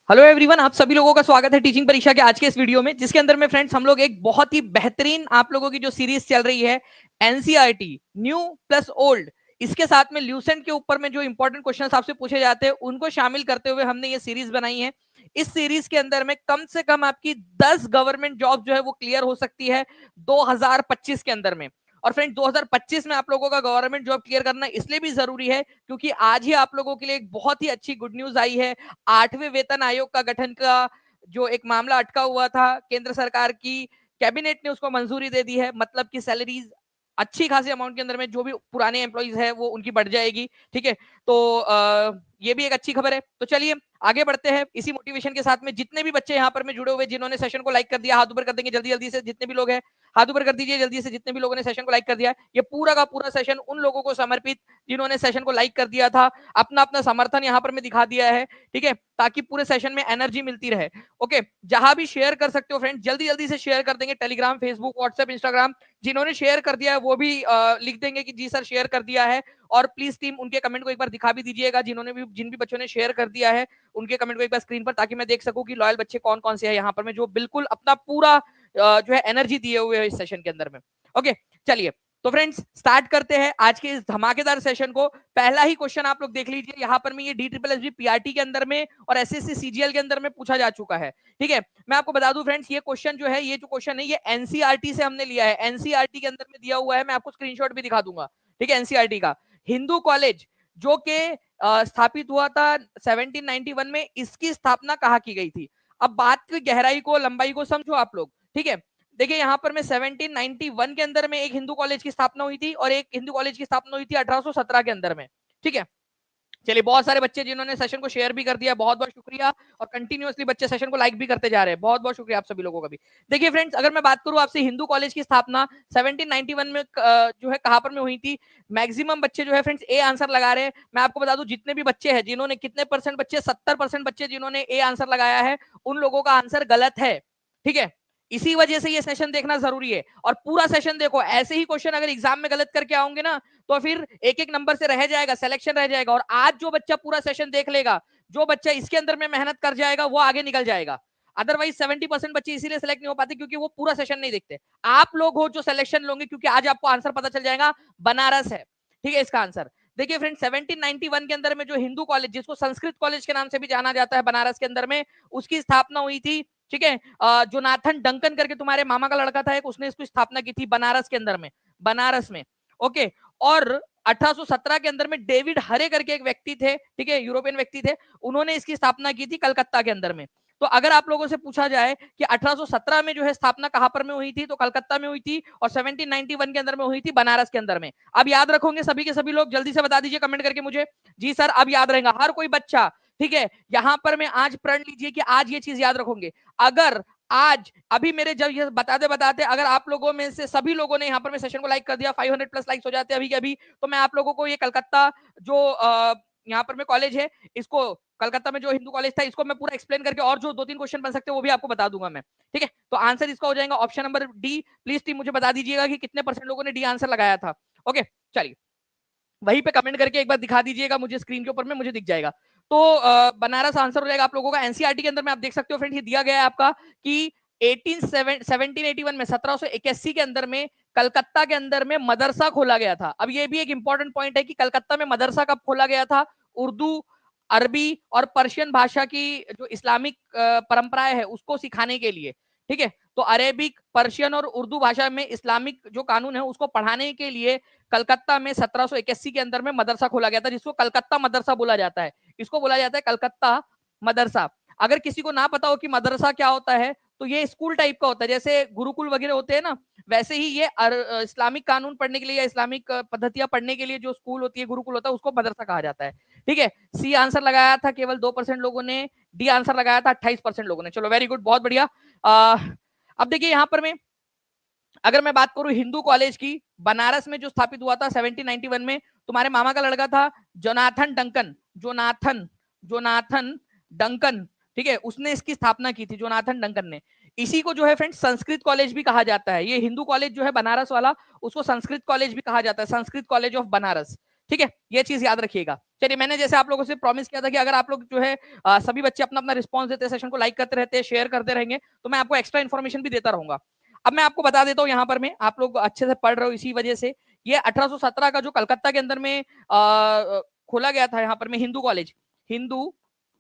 Hello everyone, आप सभी लोगों का स्वागत है टीचिंग परीक्षा के आज के इस वीडियो में, जिसके अंदर में फ्रेंड्स हम लोग एक बहुत ही बेहतरीन आप लोगों की जो सीरीज चल रही है एनसीईआरटी न्यू प्लस ओल्ड, इसके साथ में ल्यूसेंट के ऊपर में जो इंपॉर्टेंट क्वेश्चंस आपसे पूछे जाते हैं उनको शामिल करते हुए हमने ये सीरीज बनाई है। इस सीरीज के अंदर में कम से कम आपकी 10 गवर्नमेंट जॉब जो है वो क्लियर हो सकती है 2025 के अंदर में। और फ्रेंड 2025 में आप लोगों का गवर्नमेंट जॉब क्लियर करना इसलिए भी जरूरी है क्योंकि आज ही आप लोगों के लिए एक बहुत ही अच्छी गुड न्यूज आई है। 8वें वेतन आयोग का गठन का जो एक मामला अटका हुआ था, केंद्र सरकार की कैबिनेट ने उसको मंजूरी दे दी है। मतलब कि सैलरीज अच्छी खासी अमाउंट के अंदर में जो भी पुराने एम्प्लॉइज है वो उनकी बढ़ जाएगी। ठीक है, तो ये भी एक अच्छी खबर है। तो चलिए आगे बढ़ते हैं इसी मोटिवेशन के साथ में। जितने भी बच्चे यहाँ पर में जुड़े हुए जिन्होंने सेशन को लाइक कर दिया, हाथ ऊपर कर देंगे जल्दी जल्दी से। जितने भी लोग हैं हाथ ऊपर कर दीजिए जल्दी से, जितने भी लोगों ने सेशन को लाइक कर दिया। ये पूरा का पूरा सेशन उन लोगों को समर्पित जिन्होंने सेशन को लाइक कर दिया था, अपना अपना समर्थन यहाँ पर में दिखा दिया है। ठीक है, ताकि पूरे सेशन में एनर्जी मिलती रहे। ओके, जहां भी शेयर कर सकते हो फ्रेंड जल्दी जल्दी से शेयर कर देंगे। टेलीग्राम, फेसबुक, व्हाट्सएप, इंस्टाग्राम, जिन्होंने शेयर कर दिया है वो भी लिख देंगे कि जी सर शेयर कर दिया है। और प्लीज टीम उनके कमेंट को एक बार दिखा भी दीजिएगा, जिन भी बच्चों ने शेयर कर दिया है उनके कमेंट को एक बार स्क्रीन पर, ताकि मैं देख सकूं कि लॉयल बच्चे कौन कौन से हैं यहाँ पर में जो बिल्कुल अपना पूरा जो है एनर्जी दिए हुए है इस सेशन के अंदर में। ओके, चलिए तो फ्रेंड्स स्टार्ट करते हैं आज के इस धमाकेदार सेशन को। पहला ही क्वेश्चन आप लोग देख लीजिए यहाँ पर में, ये DSSB पीआरटी के अंदर में और SSC CGL के अंदर में पूछा जा चुका है। ठीक है, मैं आपको बता दूं फ्रेंड्स, ये क्वेश्चन जो है, ये जो क्वेश्चन है ये एनसीईआरटी से हमने लिया है। एनसीईआरटी के अंदर में दिया हुआ है, मैं आपको स्क्रीनशॉट भी दिखा दूंगा। ठीक है, एनसीईआरटी का हिंदू कॉलेज जो के स्थापित हुआ था 1791 में, इसकी स्थापना कहाँ की गई थी। अब बात की गहराई को, लंबाई को समझो आप लोग। ठीक है, देखिए यहाँ पर में 1791 के अंदर में एक हिंदू कॉलेज की स्थापना हुई थी और एक हिंदू कॉलेज की स्थापना हुई थी 1817 के अंदर में। ठीक है, चलिए बहुत सारे बच्चे जिन्होंने सेशन को शेयर भी कर दिया, बहुत बहुत शुक्रिया। और कंटिन्यूअसली बच्चे सेशन को लाइक भी करते जा रहे हैं, बहुत बहुत शुक्रिया आप सभी लोगों का भी। देखिए फ्रेंड्स, अगर मैं बात करूं आपसे, हिंदू कॉलेज की स्थापना 1791 में जो है कहां पर में हुई थी। मैक्सिमम बच्चे जो है फ्रेंड्स ए आंसर लगा रहे हैं। मैं आपको बता दूं जितने भी बच्चे हैं जिन्होंने, कितने परसेंट बच्चे, 70% बच्चे जिन्होंने ए आंसर लगाया है उन लोगों का आंसर गलत है। ठीक है, इसी वजह से ये सेशन देखना जरूरी है। और पूरा सेशन देखो, ऐसे ही क्वेश्चन अगर एग्जाम में गलत करके आओगे ना तो फिर एक एक नंबर से रह जाएगा, सिलेक्शन रह जाएगा। और आज जो बच्चा पूरा सेशन देख लेगा, जो बच्चा इसके अंदर में मेहनत कर जाएगा वो आगे निकल जाएगा। अदरवाइज 70% बच्चे इसीलिए सेलेक्ट नहीं हो पाते क्योंकि वो पूरा सेशन नहीं देखते। आप लोग हो जो सिलेक्शन लोगे, क्योंकि आज आपको आंसर पता चल जाएगा, बनारस है। ठीक है, इसका आंसर देखिए फ्रेंड, 1791 के अंदर में जो हिंदू कॉलेज, जिसको संस्कृत कॉलेज के नाम से भी जाना जाता है बनारस के अंदर में, उसकी स्थापना हुई थी। ठीक है, जोनाथन डंकन करके तुम्हारे मामा का लड़का था एक, उसने इसकी स्थापना की थी बनारस के अंदर में, बनारस में। ओके, और 1817 के अंदर में डेविड हरे करके एक व्यक्ति थे, ठीक है, यूरोपियन व्यक्ति थे, उन्होंने इसकी स्थापना की थी कलकत्ता के अंदर में। तो अगर आप लोगों से पूछा जाए कि 1817 में जो है स्थापना कहां पर में हुई थी, तो कलकत्ता में हुई थी। और 1791 के अंदर में हुई थी बनारस के अंदर में। अब याद रखोगे सभी के सभी लोग, जल्दी से बता दीजिए कमेंट करके मुझे। जी सर, अब याद रहेगा हर कोई बच्चा। ठीक है, यहां पर मैं आज प्रण लीजिए कि आज ये चीज याद रखोगे। अगर आज अभी मेरे जब ये बताते बताते अगर आप लोगों में से सभी लोगों ने यहाँ पर मैं सेशन को लाइक कर दिया, 500 प्लस लाइक्स हो जाते अभी के अभी, तो मैं आप लोगों को ये कलकत्ता जो यहाँ पर में कॉलेज है, इसको कलकत्ता में जो हिंदू कॉलेज था, इसको मैं पूरा एक्सप्लेन करके और जो 2-3 क्वेश्चन बन सकते हैं वो भी आपको बता दूंगा मैं। ठीक है, तो आंसर इसका हो जाएगा option number D. Please team मुझे बता दीजिएगा कि कितने परसेंट लोगों ने डी आंसर लगाया था। ओके, चलिए वहीं पे कमेंट करके एक बार दिखा दीजिएगा मुझे, स्क्रीन के ऊपर में मुझे दिख जाएगा। तो बनारस आंसर हो जाएगा आप लोगों का। एनसीईआरटी के अंदर में आप देख सकते हो फ्रेंड, ये दिया गया है आपका कि 1781 में, 1781 के अंदर में कलकत्ता के अंदर में मदरसा खोला गया था। अब ये भी एक इंपॉर्टेंट पॉइंट है कि कलकत्ता में मदरसा कब खोला गया था। उर्दू, अरबी और पर्शियन भाषा की जो इस्लामिक परंपराएं है उसको सिखाने के लिए। ठीक है, तो अरेबिक, पर्शियन और उर्दू भाषा में इस्लामिक जो कानून है उसको पढ़ाने के लिए कलकत्ता में 1781 के अंदर में मदरसा खोला गया था, जिसको कलकत्ता मदरसा बोला जाता है। इसको बोला जाता है कलकत्ता मदरसा। अगर किसी को ना पता हो कि मदरसा क्या होता है, तो ये स्कूल टाइप का होता है, जैसे गुरुकुल वगैरह होते हैं ना, वैसे ही ये इस्लामिक कानून पढ़ने के लिए या इस्लामिक पद्धतियां पढ़ने के लिए जो स्कूल होती है, गुरुकुल होता है, उसको मदरसा कहा जाता है। ठीक है, सी आंसर लगाया था केवल 2% लोगों ने, डी आंसर लगाया था 28% लोगों ने। चलो वेरी गुड, बहुत बढ़िया। अब देखिए यहाँ पर मैं अगर मैं बात करूं हिंदू कॉलेज की, बनारस में जो स्थापित हुआ था 1791 में, तुम्हारे मामा का लड़का था Jonathan Duncan, Jonathan Jonathan Duncan. ठीक है, उसने इसकी स्थापना की थी, जोनाथन डंकन ने। इसी को जो है फ्रेंड्स संस्कृत कॉलेज भी कहा जाता है। ये हिंदू कॉलेज जो है बनारस वाला, उसको संस्कृत कॉलेज भी कहा जाता है, संस्कृत कॉलेज ऑफ बनारस। ठीक है, ये चीज याद रखिएगा। चलिए, मैंने जैसे आप लोगों से प्रॉमिस किया था कि अगर आप लोग जो है सभी बच्चे अपना अपना रिस्पॉन्स देते हैं, सेशन को लाइक करते रहते हैं, शेयर करते रहेंगे, तो मैं आपको एक्स्ट्रा इन्फॉर्मेशन भी देता रहूंगा। अब मैं आपको बता देता हूँ, यहाँ पर मैं आप लोग अच्छे से पढ़ रहे हो इसी वजह से। ये 1817 का जो कलकत्ता के अंदर में खोला गया था, यहाँ पर में हिंदू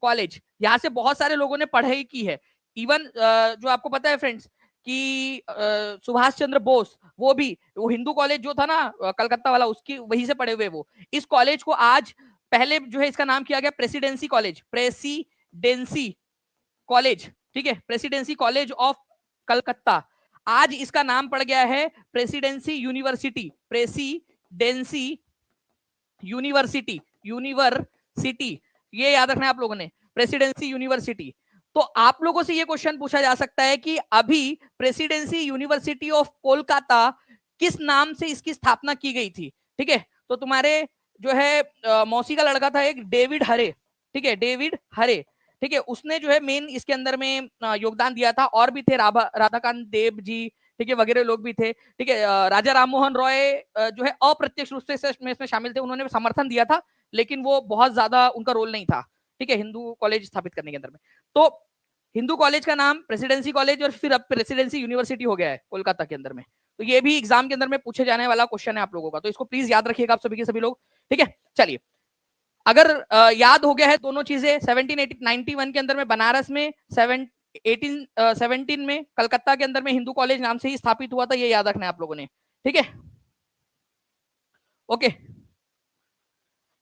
कॉलेज, यहाँ से बहुत सारे लोगों ने पढ़ाई की है। इवन जो आपको पता है फ्रेंड्स कि सुभाष चंद्र बोस, वो हिंदू कॉलेज जो था ना कलकत्ता वाला, उसकी वहीं से पढ़े हुए वो। इस कॉलेज को आज पहले जो है इसका नाम किया गया प्रेसिडेंसी कॉलेज, ठीक है, प्रेसिडेंसी कॉलेज ऑफ कलकत्ता। आज इसका नाम पड़ गया है प्रेसिडेंसी यूनिवर्सिटी। ये याद रखना है आप लोगों ने, प्रेसिडेंसी यूनिवर्सिटी। तो आप लोगों से ये क्वेश्चन पूछा जा सकता है कि अभी प्रेसिडेंसी यूनिवर्सिटी ऑफ कोलकाता किस नाम से इसकी स्थापना की गई थी। ठीक है, तो तुम्हारे जो है मौसी का लड़का था एक डेविड हरे, ठीक है, डेविड हरे, ठीक है, उसने जो है मेन इसके अंदर में योगदान दिया था। और भी थे राधाकांत देव जी, ठीक है, वगैरह लोग भी थे। ठीक है, राजा राममोहन रॉय जो है अप्रत्यक्ष रूप से इसमें शामिल थे, उन्होंने समर्थन दिया था, लेकिन वो बहुत ज्यादा उनका रोल नहीं था, ठीक है, हिंदू कॉलेज स्थापित करने के अंदर में। तो हिंदू कॉलेज का नाम प्रेसिडेंसी कॉलेज और फिर अब प्रेसिडेंसी यूनिवर्सिटी हो गया है कोलकाता के अंदर में। तो ये भी एग्जाम के अंदर में पूछे जाने वाला क्वेश्चन है आप लोगों का, तो इसको प्लीज याद रखिएगा आप सभी के सभी लोग। ठीक है, चलिए, अगर याद हो गया है दोनों चीजें, 1791 के अंदर में बनारस में, 1817 में कलकत्ता के अंदर में हिंदू कॉलेज नाम से ही स्थापित हुआ था, ये याद रखना है आप लोगों ने। ठीक है, ओके,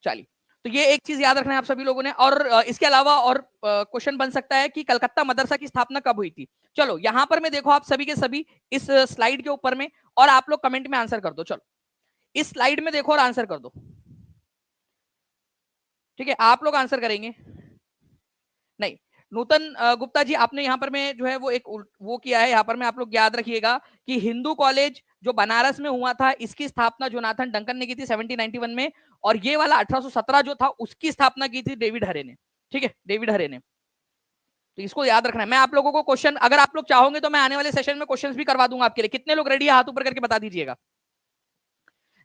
चलिए, तो ये एक चीज याद रखना है आप सभी लोगों ने। और इसके अलावा और क्वेश्चन बन सकता है कि कलकत्ता मदरसा की स्थापना कब हुई थी। चलो, यहां पर मैं देखो आप सभी के सभी इस स्लाइड के ऊपर में, और आप लोग कमेंट में आंसर कर दो। चलो, इस स्लाइड में देखो और आंसर कर दो। ठीक है, आप लोग आंसर करेंगे नहीं। नूतन गुप्ता जी, आपने यहाँ पर में जो है वो एक वो किया है, यहाँ पर में आप लोग याद रखिएगा कि हिंदू कॉलेज जो बनारस में हुआ था, इसकी स्थापना जोनाथन डंकन ने की थी 1791 में, और ये वाला 1817 जो था उसकी स्थापना की थी डेविड हरे ने। ठीक है, डेविड हरे ने। तो इसको याद रखना है। मैं आप लोगों को क्वेश्चन, अगर आप लोग चाहोगे तो मैं आने वाले सेशन में क्वेश्चंस भी करवा दूंगा आपके लिए। कितने लोग रेडी है, हाथ ऊपर करके बता दीजिएगा।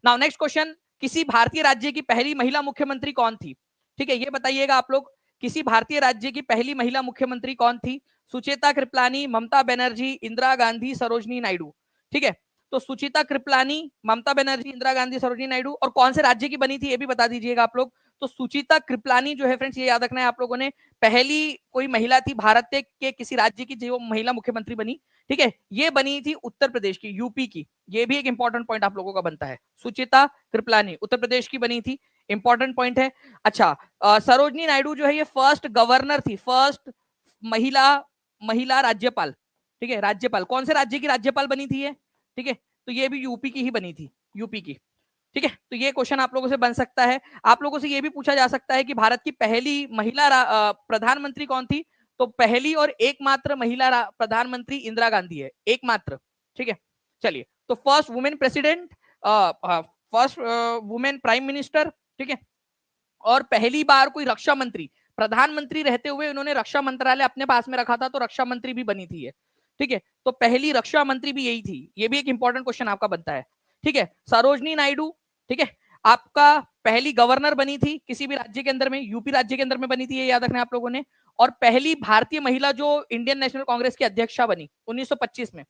नाउ नेक्स्ट क्वेश्चन, किसी भारतीय राज्य की पहली महिला मुख्यमंत्री कौन थी। ठीक है, ये बताइएगा आप लोग, किसी भारतीय राज्य की पहली महिला मुख्यमंत्री कौन थी। सुचेता कृपलानी, ममता बनर्जी, इंदिरा गांधी, सरोजनी नायडू। ठीक है, तो सुचिता कृपलानी, ममता बनर्जी, इंदिरा गांधी, सरोजनी नायडू, और कौन से राज्य की बनी थी ये भी बता दीजिएगा आप लोग। तो सुचिता कृपलानी जो है फ्रेंड्स, ये याद रखना है आप लोगों ने, पहली कोई महिला थी भारत के किसी राज्य की जो महिला मुख्यमंत्री बनी। ठीक है, ये बनी थी उत्तर प्रदेश की, यूपी की। ये भी एक इंपॉर्टेंट पॉइंट आप लोगों का बनता है। सुचिता कृपलानी उत्तर प्रदेश की बनी थी, इंपॉर्टेंट पॉइंट है। अच्छा, सरोजनी नायडू जो है ये फर्स्ट गवर्नर थी, फर्स्ट महिला महिला राज्यपाल। ठीक है, राज्यपाल कौन से राज्य की राज्यपाल बनी थी ये। ठीक है, तो ये भी यूपी की ही बनी थी, यूपी की। ठीक है, तो ये क्वेश्चन आप लोगों से बन सकता है। आप लोगों से ये भी पूछा जा सकता है कि भारत की पहली महिला प्रधानमंत्री कौन थी। तो पहली और एकमात्र महिला प्रधानमंत्री इंदिरा गांधी है, एकमात्र। ठीक है, चलिए, तो first women president, first women prime minister. ठीक है, और पहली बार कोई रक्षा मंत्री, प्रधानमंत्री रहते हुए उन्होंने रक्षा मंत्रालय अपने पास में रखा था, तो रक्षा मंत्री भी बनी थी ये। ठीक है, तो पहली रक्षा मंत्री भी यही थी। ये भी एक इंपॉर्टेंट क्वेश्चन आपका बनता है। ठीक है, सरोजनी नायडू, ठीक है, आपका पहली गवर्नर बनी थी किसी भी राज्य के अंदर में, यूपी राज्य के अंदर में बनी थी, ये याद रखना है आप लोगों ने। और पहली भारतीय महिला जो इंडियन नेशनल कांग्रेस की अध्यक्षा बनी 1925 में।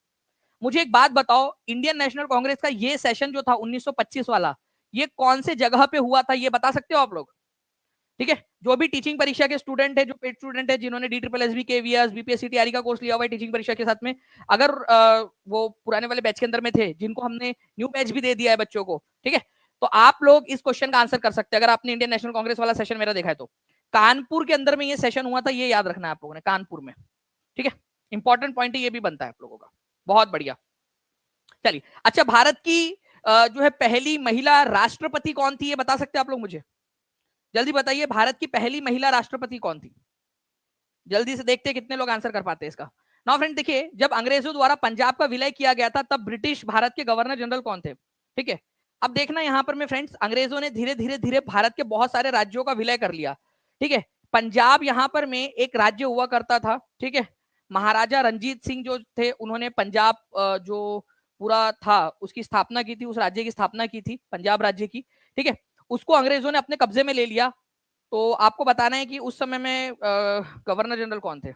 मुझे एक बात बताओ, इंडियन नेशनल कांग्रेस का ये सेशन जो था 1925 वाला, ये कौन से जगह पे हुआ था, ये बता सकते हो आप लोग। ठीक है, जो भी टीचिंग परीक्षा के स्टूडेंट है, जो पेड स्टूडेंट है, जिन्होंने DSSB KVS बीपीएससी तैयारी का कोर्स लिया हुआ है टीचिंग परीक्षा के साथ में, अगर वो पुराने वाले बैच के अंदर में थे, जिनको हमने न्यू बैच भी दे दिया है बच्चों को, ठीक है, तो आप लोग इस क्वेश्चन का आंसर कर सकते हैं अगर आपने इंडियन नेशनल कांग्रेस वाला सेशन मेरा देखा है तो। कानपुर के अंदर में ये सेशन हुआ था, ये याद रखना है आप लोगों ने, कानपुर में। ठीक है, इंपॉर्टेंट पॉइंट ये भी बनता है आप लोगों का, बहुत बढ़िया। चलिए, अच्छा, भारत की जो है पहली महिला राष्ट्रपति कौन थी, ये बता सकते हैं आप लोग मुझे, जल्दी बताइए। भारत की पहली महिला राष्ट्रपति कौन थी, जल्दी से देखते हैं कितने लोग आंसर कर पाते हैं इसका। नाउ फ्रेंड, देखिए, जब अंग्रेजों द्वारा पंजाब का विलय किया गया था, तब ब्रिटिश भारत के गवर्नर जनरल कौन थे। ठीक है, अब देखना यहां पर में फ्रेंड्स, अंग्रेजों ने धीरे धीरे धीरे भारत के बहुत सारे राज्यों का विलय कर लिया। ठीक है, पंजाब यहां पर में एक राज्य हुआ करता था। ठीक है, महाराजा रंजीत सिंह जो थे, उन्होंने पंजाब जो पूरा था उसकी स्थापना की थी, उस राज्य की स्थापना की थी, पंजाब राज्य की। ठीक है, उसको अंग्रेजों ने अपने कब्जे में ले लिया। तो आपको बताना है कि उस समय में गवर्नर जनरल कौन थे।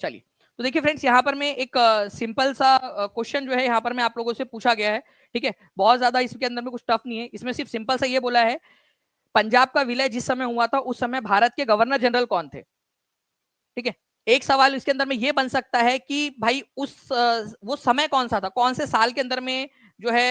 चलिए, तो देखिए फ्रेंड्स, यहाँ पर मैं एक सिंपल सा क्वेश्चन जो है यहाँ पर मैं आप लोगों से पूछा गया है। ठीक है, बहुत ज्यादा इसके अंदर में कुछ टफ नहीं है, इसमें सिर्फ सिंपल सा ये बोला है पंजाब का विलय जिस समय हुआ था उस समय भारत के गवर्नर जनरल कौन थे। ठीक है, एक सवाल इसके अंदर में ये बन सकता है कि भाई वो समय कौन सा था, कौन से साल के अंदर में जो है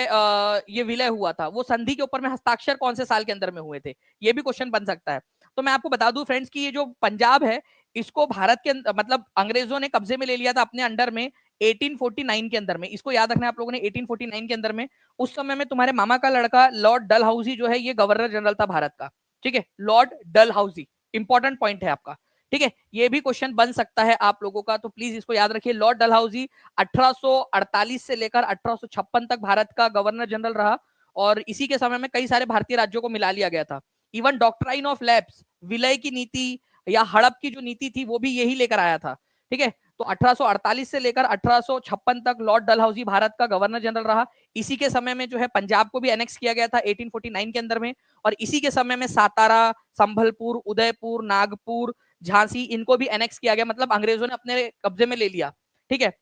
ये विलय हुआ था, वो संधि के ऊपर में हस्ताक्षर कौन से साल के अंदर में हुए थे, ये भी क्वेश्चन बन सकता है। तो मैं आपको बता दूं फ्रेंड्स कि ये जो पंजाब है इसको भारत के मतलब अंग्रेजों ने कब्जे में ले लिया था अपने अंडर में 1849 के अंदर में। इसको याद रखना है आप लोगों ने, 1849 के अंदर में। उस समय में तुम्हारे मामा का लड़का लॉर्ड डलहौजी जो है ये गवर्नर जनरल था भारत का। ठीक है, लॉर्ड डलहौजी, इंपॉर्टेंट पॉइंट है आपका। ठीक है, ये भी क्वेश्चन बन सकता है आप लोगों का, तो प्लीज इसको याद रखिए। लॉर्ड डलहौजी 1848 से लेकर 1856 तक भारत का गवर्नर जनरल रहा, और इसी के समय में कई सारे भारतीय राज्यों को मिला लिया गया था। इवन डॉक्ट्राइन ऑफ लैप्स, विलय की नीति या हड़प की जो नीति थी वो भी यही लेकर आया था। ठीक है, तो 1848 से लेकर 1856 तक लॉर्ड डलहौजी भारत का गवर्नर जनरल रहा। इसी के समय में जो है पंजाब को भी एनेक्स किया गया था 1849 के अंदर में, और इसी के समय में सातारा, संभलपुर, उदयपुर, नागपुर, झांसी, इनको भी एनेक्स किया गया, मतलब अंग्रेजों ने अपने कब्जे में ले लिया। ठीक है,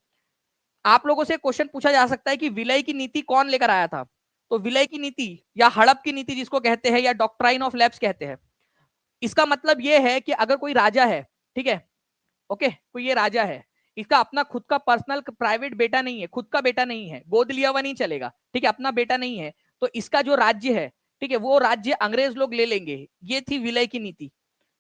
आप लोगों से क्वेश्चन पूछा जा सकता है कि विलय की नीति कौन लेकर आया था। तो विलय की नीति या हड़प की नीति जिसको कहते हैं, या डॉक्ट्राइन ऑफ लैप्स कहते हैं, इसका मतलब यह है कि अगर कोई राजा है, ठीक है, ओके, कोई ये राजा है, इसका अपना खुद का पर्सनल प्राइवेट बेटा नहीं है, खुद का बेटा नहीं है, गोद लिया हुआ नहीं चलेगा, ठीक है, अपना बेटा नहीं है, तो इसका जो राज्य है, ठीक है, वो राज्य अंग्रेज लोग ले लेंगे। ये थी विलय की नीति।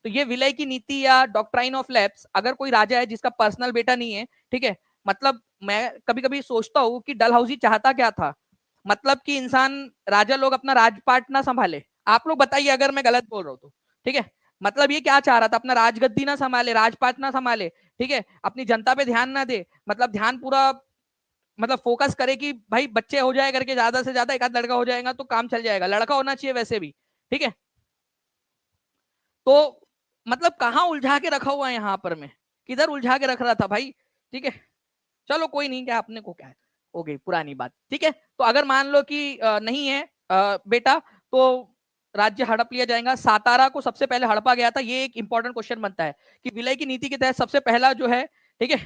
तो ये विलय की नीति या डॉक्ट्राइन ऑफ लैप्स, अगर कोई राजा है जिसका पर्सनल बेटा नहीं है, ठीक है, मतलब मैं कभी कभी सोचता हूं कि डलहौजी चाहता क्या था, मतलब कि इंसान, राजा लोग अपना राजपाट ना संभाले। आप लोग बताइए अगर मैं गलत बोल रहा हूं तो। ठीक है, मतलब ये क्या चाह रहा था, अपना राजगद्दी ना संभाले, राजपाट ना संभाले, ठीक है, अपनी जनता पे ध्यान ना दे, मतलब ध्यान पूरा, मतलब फोकस करे कि भाई बच्चे हो जाए करके, ज्यादा से ज्यादा एक आध लड़का हो जाएगा तो काम चल जाएगा, लड़का होना चाहिए वैसे भी। ठीक है, तो मतलब कहाँ उलझा के रखा हुआ है यहाँ पर, मैं किधर उलझा के रख रहा था भाई। ठीक है, चलो कोई नहीं, क्या अपने को क्या है, हो गई पुरानी बात। ठीक है, तो अगर मान लो कि नहीं है बेटा, तो राज्य हड़प लिया जाएगा। सातारा को सबसे पहले हड़पा गया था, ये एक इंपॉर्टेंट क्वेश्चन बनता है कि विलय की नीति के तहत सबसे पहला जो है, ठीक है,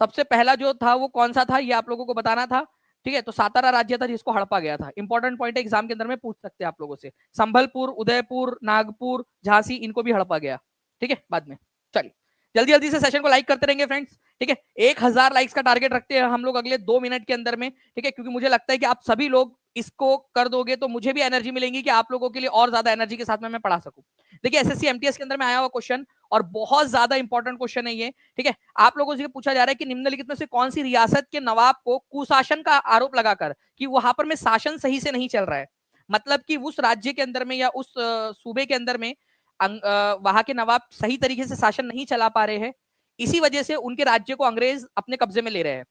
सबसे पहला जो था वो कौन सा था, ये आप लोगों को बताना था। ठीक है, तो सातारा राज्य था जिसको हड़पा गया था। इंपॉर्टेंट पॉइंट है, एग्जाम के अंदर में पूछ सकते हैं आप लोगों से। संभलपुर, उदयपुर, नागपुर, झांसी, इनको भी हड़पा गया। ठीक है, बाद में। चलिए, जल्दी जल्दी से सेशन को लाइक करते रहेंगे फ्रेंड्स। ठीक है, 1000 लाइक्स का टारगेट रखते हैं हम लोग अगले 2 मिनट के अंदर में। ठीक है, क्योंकि मुझे लगता है कि आप सभी लोग इसको कर दोगे तो मुझे भी एनर्जी मिलेगी कि आप लोगों के लिए और ज्यादा एनर्जी के साथ में मैं पढ़ा सकूं। देखिए, एसएससी एमटीएस के अंदर में आया हुआ क्वेश्चन, और बहुत ज्यादा इंपॉर्टेंट क्वेश्चन है ये। ठीक है, आप लोगों से पूछा जा रहा है कि निम्नलिखित में से कौन सी रियासत के नवाब को कुशासन का आरोप लगाकर कि वहां पर में शासन सही से नहीं चल रहा है, मतलब कि उस राज्य के अंदर में या उस सूबे के अंदर में वहां के नवाब सही तरीके से शासन नहीं चला पा रहे हैं, इसी वजह से उनके राज्य को अंग्रेज अपने कब्जे में ले रहे हैं।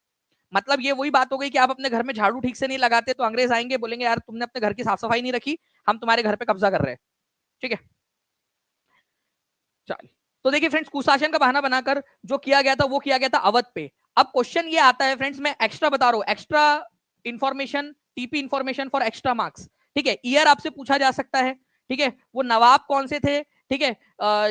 मतलब ये वही बात हो गई कि आप अपने घर में झाड़ू ठीक से नहीं लगाते तो अंग्रेज आएंगे, बोलेंगे यार तुमने अपने घर की साफ सफाई नहीं रखी, हम तुम्हारे घर पे कब्जा कर रहे हैं। ठीक है, चलिए, तो देखिए फ्रेंड्स, कुशासन का बहाना बनाकर जो किया गया था वो किया गया था अवध पे। अब क्वेश्चन ये आता है फ्रेंड्स, मैं एक्स्ट्रा बता रहा हूं, extra information, TP information for extra marks. ठीक है, ईयर आपसे पूछा जा सकता है। ठीक है, वो नवाब कौन से थे, ठीक है,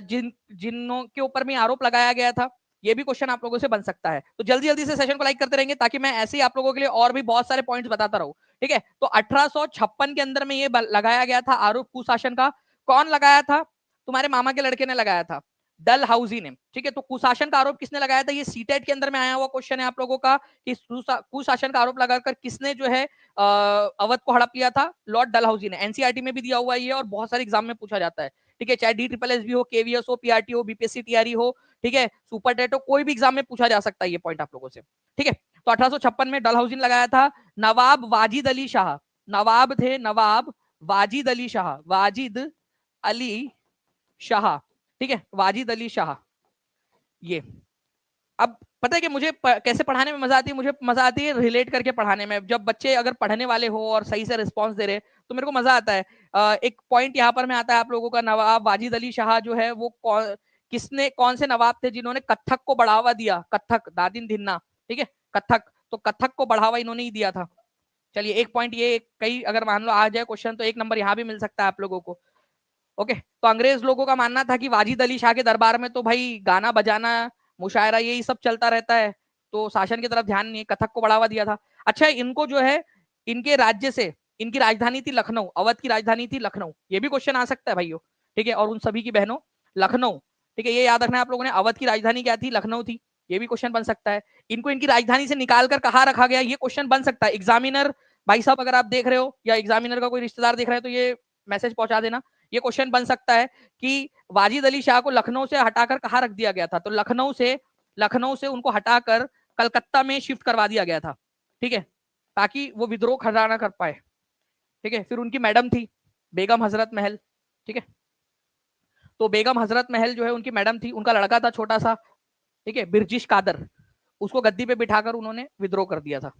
जिनों के ऊपर में आरोप लगाया गया था, ये भी क्वेश्चन आप लोगों से बन सकता है। तो जल्दी जल्दी से सेशन को लाइक करते रहेंगे ताकि मैं ऐसे ही आप लोगों के लिए और भी बहुत सारे पॉइंट्स बताता रहूं। ठीक है, तो 1856 के अंदर में ये लगाया गया था आरोप कुशासन का। कौन लगाया था, तुम्हारे मामा के लड़के ने लगाया था, डलहौजी ने। ठीक है, तो कुशासन का आरोप किसने लगाया था, ये सीटेट के अंदर में आया हुआ क्वेश्चन है आप लोगों का कि कुशासन का आरोप लगाकर किसने जो है अवध को हड़प लिया था, लॉर्ड डलहौजी ने। एनसीईआरटी में भी दिया हुआ है और बहुत सारे एग्जाम में पूछा जाता है। ठीक है, चाहे DSSS भी हो, केवीएस हो, पीआरटी हो, बीपीएससी टीआरई हो, ठीक है, सुपर टेट हो, कोई भी एग्जाम में पूछा जा सकता है ये पॉइंट आप लोगों से। ठीक है, तो 1856 में डलहौजी ने लगाया था। नवाब वाजिद अली शाह, नवाब थे नवाब वाजिद अली शाह, वाजिद अली शाह। ठीक है, वाजिद अली शाह, ये। अब पता है कि मुझे कैसे पढ़ाने में मजा आती है, मुझे मजा आती है रिलेट करके पढ़ाने में। जब बच्चे अगर पढ़ने वाले हो और सही से रिस्पॉन्स दे रहे तो मेरे को मजा आता है। एक पॉइंट यहाँ पर में आता है आप लोगों का, नवाब वाजिद अली शाह जो है वो कौन से नवाब थे जिन्होंने कथक को बढ़ावा दिया? कथक, दादिन धिन्ना, ठीक है, कथक, तो कथक को बढ़ावा इन्होंने ही दिया था। चलिए एक पॉइंट ये, कई अगर मान लो आ जाए क्वेश्चन तो एक नंबर यहाँ भी मिल सकता है आप लोगों को। ओके, तो अंग्रेज लोगों का मानना था कि वाजिद अली शाह के दरबार में तो भाई गाना बजाना, मुशायरा, यही सब चलता रहता है, तो शासन की तरफ ध्यान नहीं, कथक को बढ़ावा दिया था। अच्छा, इनको जो है इनके राज्य से, इनकी राजधानी थी लखनऊ, अवध की राजधानी थी लखनऊ, ये भी क्वेश्चन आ सकता है भाइयों, ठीक है। और उन सभी की बहनों, लखनऊ, ठीक है, ये याद रखना है आप लोगों ने। अवध की राजधानी क्या थी? लखनऊ थी, ये भी क्वेश्चन बन सकता है। इनको इनकी राजधानी से निकालकर कहाँ रखा गया, ये क्वेश्चन बन सकता है। एग्जामिनर भाई साहब अगर आप देख रहे हो या एग्जामिनर का कोई रिश्तेदार देख रहा है तो ये मैसेज पहुंचा देना। ये क्वेश्चन बन सकता है कि वाजिद अली शाह को लखनऊ से हटाकर कहाँ रख दिया गया था? तो लखनऊ से उनको हटाकर कलकत्ता में शिफ्ट करवा दिया गया था, ठीक है, ताकि वो विद्रोह खड़ा ना कर पाए, ठीक है। फिर उनकी मैडम थी बेगम हजरत महल, ठीक है, तो बेगम हजरत महल जो है उनकी मैडम थी, उनका लड़का था छोटा सा, ठीक है, बिरजिश कादर, उसको गद्दी पे बिठाकर उन्होंने विद्रोह कर दिया था।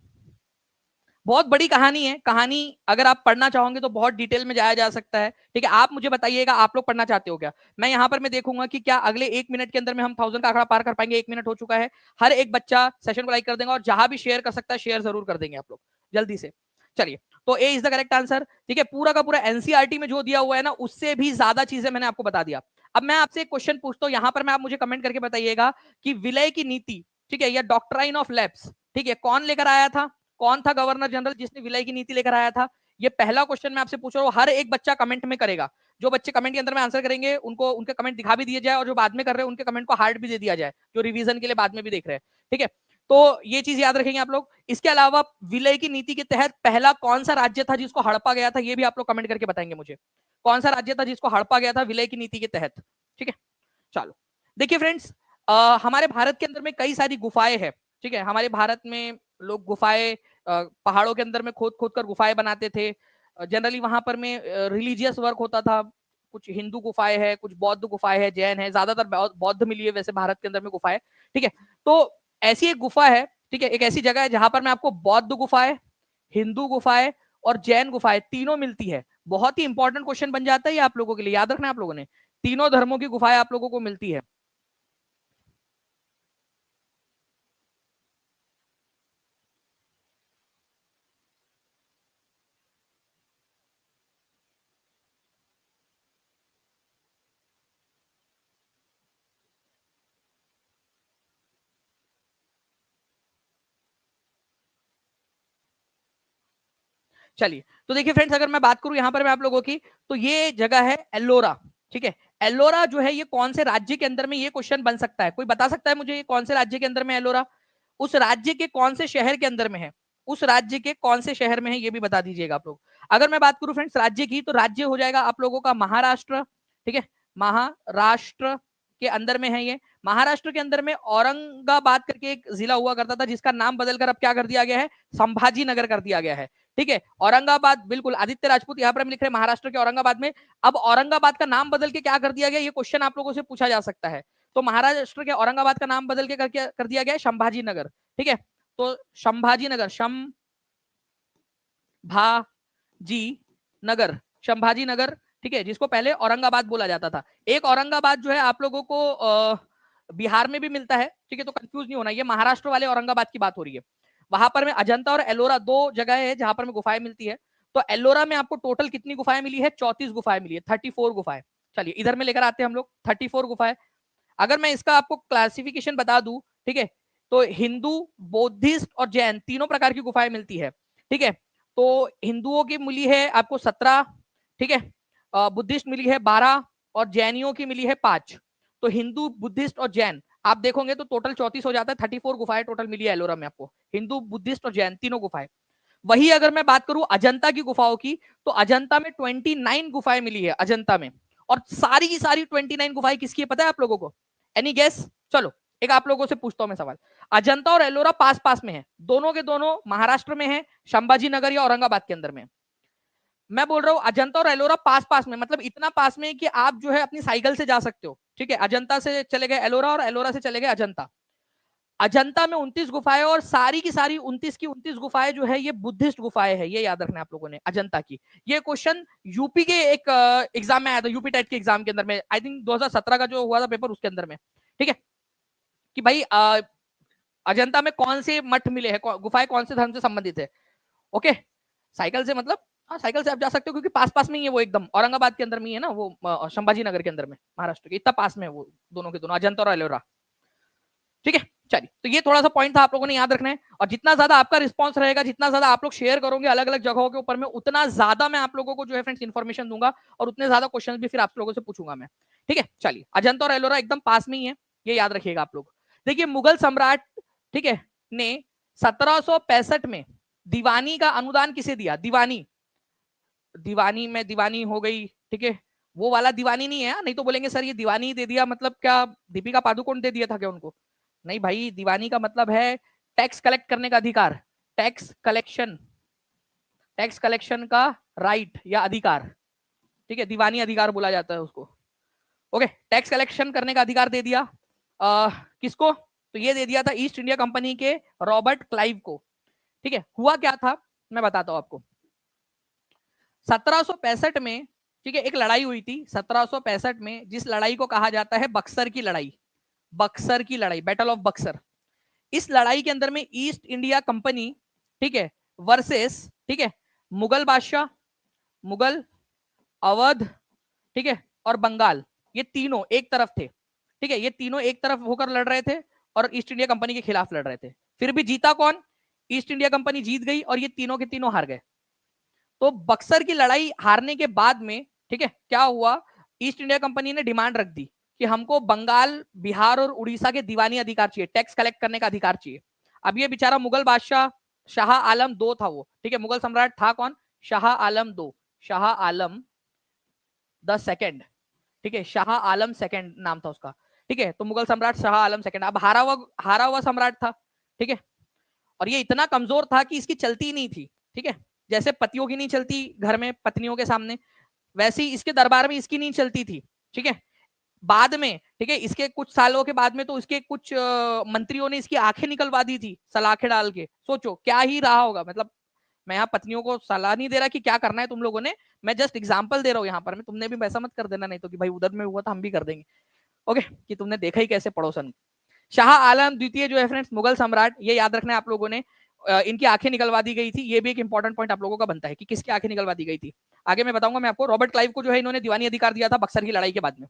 बहुत बड़ी कहानी है, कहानी अगर आप पढ़ना चाहोगे तो बहुत डिटेल में जाया जा सकता है, ठीक है। आप मुझे बताइएगा आप लोग पढ़ना चाहते हो क्या? मैं यहाँ पर मैं देखूंगा कि क्या अगले 1 मिनट के अंदर में हम 1000 का आंकड़ा पार कर पाएंगे। 1 मिनट हो चुका है, हर एक बच्चा सेशन को लाइक कर देगा और जहां भी शेयर कर सकता है शेयर जरूर कर देंगे आप लोग जल्दी से। चलिए, तो ए इज द करेक्ट आंसर, ठीक है। पूरा का पूरा एनसीईआरटी में जो दिया हुआ है ना, उससे भी ज्यादा चीजें मैंने आपको बता दिया। अब मैं आपसे एक क्वेश्चन पूछता हूँ, यहाँ पर मैं आप मुझे कमेंट करके बताइएगा कि विलय की नीति, ठीक है, या डॉक्ट्राइन ऑफ लैप्स, ठीक है, कौन लेकर आया था? कौन था गवर्नर जनरल जिसने विलय की नीति लेकर आया था? ये पहला क्वेश्चन मैं आपसे पूछ रहा हूँ, हर एक बच्चा कमेंट में करेगा। जो बच्चे कमेंट के अंदर में आंसर करेंगे उनको उनके कमेंट दिखा भी दिए जाए, और जो बाद में कर रहे हैं उनके कमेंट को हार्ट भी दे दिया जाए, जो रिवीजन के लिए बाद में भी देख रहे हैं, ठीक है। तो ये चीज याद रखेंगे आप लोग। इसके अलावा विलय की नीति के तहत पहला कौन सा राज्य था जिसको हड़पा गया था, ये भी आप लोग कमेंट करके बताएंगे मुझे। कौन सा राज्य था जिसको हड़पा गया था विलय की नीति के तहत, ठीक है। चलो देखिए फ्रेंड्स, हमारे भारत के अंदर में कई सारी गुफाएं हैं, ठीक है। हमारे भारत में लोग गुफाएं, पहाड़ों के अंदर में खोद खोद कर गुफाएं बनाते थे। जनरली वहां पर में रिलीजियस वर्क होता था। कुछ हिंदू गुफाएं है, कुछ बौद्ध गुफाएं है, जैन है, ज्यादातर बौद्ध मिली है वैसे भारत के अंदर में गुफाएं, ठीक है। तो ऐसी एक गुफा है, ठीक है, एक ऐसी जगह है जहां पर मैं आपको बौद्ध गुफाएं, हिंदू गुफाएं और जैन गुफाएं तीनों मिलती है। बहुत ही इंपॉर्टेंट क्वेश्चन बन जाता है ये आप लोगों के लिए, याद रखना आप लोगों ने। तीनों धर्मों की गुफाएं आप लोगों को मिलती है। चलिए, तो देखिए फ्रेंड्स, अगर मैं बात करूं यहां पर मैं आप लोगों की, तो ये जगह है एल्लोरा, ठीक है। एल्लोरा जो है ये कौन से राज्य के अंदर में, ये क्वेश्चन बन सकता है। कोई बता सकता है मुझे ये कौन से राज्य के अंदर में एल्लोरा? उस राज्य के कौन से शहर के अंदर में है? उस राज्य के कौन से शहर में है ये भी बता दीजिएगा आप लोग। अगर मैं बात करूं फ्रेंड्स राज्य की, तो राज्य हो जाएगा आप लोगों का महाराष्ट्र, ठीक है। महाराष्ट्र के अंदर में है ये। महाराष्ट्र के अंदर में औरंगाबाद करके एक जिला हुआ करता था, जिसका नाम बदलकर अब क्या कर दिया गया है? संभाजी नगर कर दिया गया है, ठीक है। औरंगाबाद, बिल्कुल आदित्य राजपूत यहाँ पर हम लिख रहे हैं महाराष्ट्र के औरंगाबाद में। अब औरंगाबाद का नाम बदल के क्या कर दिया गया, ये क्वेश्चन आप लोगों से पूछा जा सकता है। तो महाराष्ट्र के औरंगाबाद का नाम बदल के कर दिया गया है संभाजी नगर, ठीक है। तो संभाजी नगर, नगर, संभाजी नगर, ठीक है, जिसको पहले औरंगाबाद बोला जाता था। एक औरंगाबाद जो है आप लोगों को बिहार में भी मिलता है, ठीक है, तो कंफ्यूज नहीं होना, ये महाराष्ट्र वाले औरंगाबाद की बात हो रही है। वहां पर में अजंता और एलोरा दो जगह है जहां पर में गुफाएं मिलती है। तो एलोरा में आपको टोटल कितनी गुफाएं मिली है? 34 गुफाएं मिली है, 34 गुफाएं। चलिए इधर में लेकर आते हैं हम लोग 34 गुफाएं। अगर मैं इसका आपको क्लासिफिकेशन बता दूं, ठीक है, तो हिंदू, बौद्धिस्ट और जैन तीनों प्रकार की गुफाएं मिलती है, ठीक है। तो हिंदुओं की मिली है आपको 17, ठीक है, बुद्धिस्ट मिली है 12 और जैनियों की मिली है 5। तो हिंदू, बुद्धिस्ट और जैन आप देखोगे तो टोटल 34 हो जाता है। 34 गुफाएं टोटल मिली है एलोरा में आपको, हिंदू, बुद्धिस्ट और जैन तीनों गुफाएं। वही अगर मैं बात करूं अजंता की गुफाओं की, तो अजंता में 29 गुफाएं मिली है अजंता में। और सारी की सारी 29 गुफाएं किसकी है पता है आप लोगों को? Any guess? चलो एक आप लोगों से पूछता हूं मैं सवाल। अजंता और एलोरा पास पास में है, दोनों के दोनों महाराष्ट्र में है, संभाजी नगर या औरंगाबाद के अंदर में। मैं बोल रहा हूँ अजंता और एलोरा पास पास में, मतलब इतना पास में कि आप जो है अपनी साइकिल से जा सकते हो, ठीक है। अजंता से चले गए एलोरा और एलोरा से चले गए अजंता। अजंता में 29 गुफाएं और सारी की सारी 29 की 29 गुफाएं जो है ये बुद्धिस्ट गुफाएं है, ये याद रखना आप लोगों ने अजंता की। ये क्वेश्चन यूपी के एक एग्जाम में आया था, यूपी टेट के एग्जाम के अंदर में, आई थिंक 2017 का जो हुआ था पेपर उसके अंदर में। ठीक है, कि भाई अजंता में कौन से मठ मिले हैं, गुफाएं कौन से धर्म से संबंधित है। ओके, साइकिल से मतलब हाँ साइकिल से आप जा सकते हो क्योंकि पास पास में ही है वो, एकदम औरंगाबाद के अंदर में ही है ना वो, संभाजी नगर के अंदर में, महाराष्ट्र के इतना पास में है वो, दोनों के दोनों अजंता और एलोरा। ठीक है, चलिए, तो ये थोड़ा सा पॉइंट था आप लोगों ने याद रखना है। और जितना ज्यादा आपका रिस्पांस रहेगा, जितना ज्यादा आप लोग शेयर करोगे अलग अलग जगहों के ऊपर में, उतना ज्यादा मैं आप लोगों को जो है फ्रेंड्स इन्फॉर्मेशन दूंगा और उतने ज्यादा क्वेश्चन भी फिर आप लोगों से पूछूंगा मैं। ठीक है, चलिए, अजंता और एलोरा एकदम पास में ही है, ये याद रखिएगा आप लोग। देखिए, मुगल सम्राट, ठीक है, ने 1765 में दीवानी का अनुदान किसे दिया? दीवानी, दीवानी में दीवानी हो गई, ठीक है, वो वाला दीवानी नहीं है, नहीं तो बोलेंगे सर ये दीवानी दे दिया मतलब क्या दीपिका पादुकोण दे दिया था क्या उनको? नहीं भाई, दीवानी का मतलब है टैक्स कलेक्ट करने का अधिकार, टैक्स कलेक्शन, टैक्स कलेक्शन का राइट या अधिकार। ठीक है, दीवानी अधिकार बोला जाता है उसको। ओके, टैक्स कलेक्शन करने का अधिकार दे दिया किसको? तो ये दे दिया था ईस्ट इंडिया कंपनी के रॉबर्ट क्लाइव को। ठीक है, हुआ क्या था मैं बताता हूं आपको। 1765 में, ठीक है, एक लड़ाई हुई थी 1765 में, जिस लड़ाई को कहा जाता है बक्सर की लड़ाई, बक्सर की लड़ाई, बैटल ऑफ बक्सर। इस लड़ाई के अंदर में ईस्ट इंडिया कंपनी, ठीक है, वर्सेस, ठीक है, मुगल बादशाह, मुगल, अवध, ठीक है, और बंगाल, ये तीनों एक तरफ थे। ठीक है, ये तीनों एक तरफ होकर लड़ रहे थे और ईस्ट इंडिया कंपनी के खिलाफ लड़ रहे थे। फिर भी जीता कौन? ईस्ट इंडिया कंपनी जीत गई और ये तीनों के तीनों हार गए। तो बक्सर की लड़ाई हारने के बाद में, ठीक है, क्या हुआ? ईस्ट इंडिया कंपनी ने डिमांड रख दी कि हमको बंगाल, बिहार और उड़ीसा के दीवानी अधिकार चाहिए, टैक्स कलेक्ट करने का अधिकार चाहिए। अब ये बेचारा मुगल बादशाह शाह आलम दो था वो, ठीक है, मुगल सम्राट था कौन? शाह आलम दो, शाह आलम द सेकेंड, ठीक है, शाह आलम सेकेंड नाम था उसका। ठीक है, तो मुगल सम्राट शाह आलम सेकेंड अब हारा हुआ सम्राट था। ठीक है, और ये इतना कमजोर था कि इसकी चलती ही नहीं थी। ठीक है, जैसे पतियों की नहीं चलती घर में पत्नियों के सामने, वैसे ही इसके दरबार में इसकी नहीं चलती थी। ठीक है, बाद में, ठीक है, इसके कुछ सालों के बाद में तो इसके कुछ मंत्रियों ने इसकी आंखें निकलवा दी थी सलाखें डाल के। सोचो क्या ही रहा होगा, मतलब मैं यहाँ पत्नियों को सलाह नहीं दे रहा कि क्या करना है तुम लोगों ने, मैं जस्ट एग्जाम्पल दे रहा हूँ यहाँ पर। मैं तुमने भी वैसा मत कर देना, नहीं तो कि भाई उधर में हुआ था हम भी कर देंगे। ओके, कि तुमने देखा ही कैसे पड़ोसन। शाह आलम द्वितीय जो है फ्रेंड्स मुगल सम्राट, ये याद रखना है आप लोगों ने, इनकी आंखें निकलवा दी गई थी। ये भी एक इंपॉर्टेंट पॉइंट आप लोगों का बनता है कि किसकी आंखें निकलवा दी गई थी। आगे मैं बताऊंगा मैं आपको। रॉबर्ट क्लाइव को जो है इन्होंने दीवानी अधिकार दिया था बक्सर की लड़ाई के बाद में।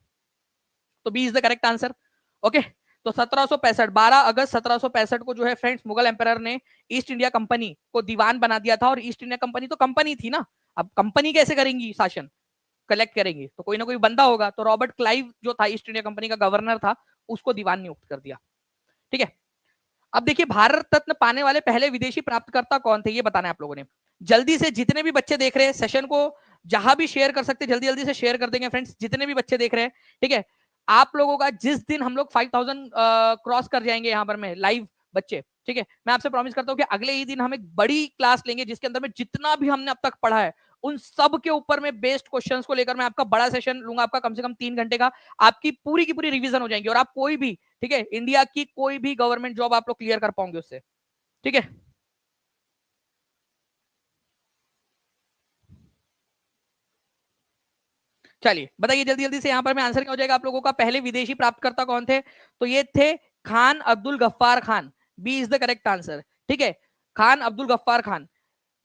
तो B is the correct answer. Okay, तो 1765, 12 अगस्त 1765 को जो है फ्रेंड्स मुगल एम्पायर ने ईस्ट इंडिया कंपनी को दीवान बना दिया था। और ईस्ट इंडिया कंपनी तो कंपनी थी ना, अब कंपनी कैसे करेंगी शासन, कलेक्ट करेंगे तो कोई ना कोई बंदा होगा। तो रॉबर्ट क्लाइव जो था ईस्ट इंडिया कंपनी का गवर्नर था, उसको दीवान नियुक्त कर दिया। ठीक है, अब देखिए भारत रत्न पाने वाले पहले विदेशी प्राप्तकर्ता कौन थे, ये बताना है आप लोगों ने। जल्दी से जितने भी बच्चे देख रहे हैं सेशन को, जहां भी शेयर कर सकते जल्दी जल्दी से शेयर कर देंगे फ्रेंड्स, जितने भी बच्चे देख रहे हैं। ठीक है, आप लोगों का जिस दिन हम लोग 5000 क्रॉस कर जाएंगे यहाँ पर में लाइव बच्चे, ठीक है, मैं आपसे प्रॉमिस करता हूँ कि अगले ही दिन हम एक बड़ी क्लास लेंगे जिसके अंदर में जितना भी हमने अब तक पढ़ा है उन सब के ऊपर में बेस्ड क्वेश्चंस को लेकर मैं आपका बड़ा सेशन लूंगा, आपका कम से कम 3 घंटे का। आपकी पूरी की पूरी रिवीजन हो जाएंगी और आप कोई भी, ठीक है, इंडिया की कोई भी गवर्नमेंट जॉब आप लोग क्लियर कर पाओगे उससे। ठीक है, चलिए बताइए जल्दी जल्दी से यहाँ पर मैं आंसर क्या हो जाएगा आप लोगों का। पहले विदेशी प्राप्तकर्ता कौन थे? तो ये थे Khan Abdul Ghaffar Khan. B is the correct answer. ठीक है, Khan Abdul Ghaffar Khan,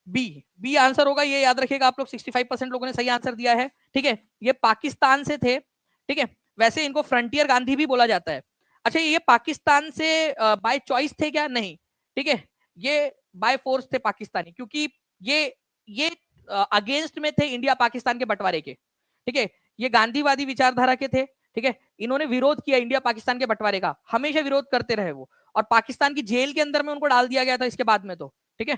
B, B answer होगा, ये याद रखिएगा आप लोग। 65% लोगों ने सही आंसर दिया है। ठीक है, ये पाकिस्तान से थे। ठीक है, वैसे इनको फ्रंटियर गांधी भी बोला जाता है। अच्छा, ये पाकिस्तान से बाय चॉइस थे क्या? नहीं, ठीक है, ये बाय फोर्स थे पाकिस्तानी, क्योंकि ये अगेंस्ट में थे इंडिया पाकिस्तान के बंटवारे के। ठीक है, ये गांधीवादी विचारधारा के थे। ठीक है, इन्होंने विरोध किया इंडिया पाकिस्तान के बंटवारे का, हमेशा विरोध करते रहे वो, और पाकिस्तान की जेल के अंदर में उनको डाल दिया गया था इसके बाद में तो। ठीक है,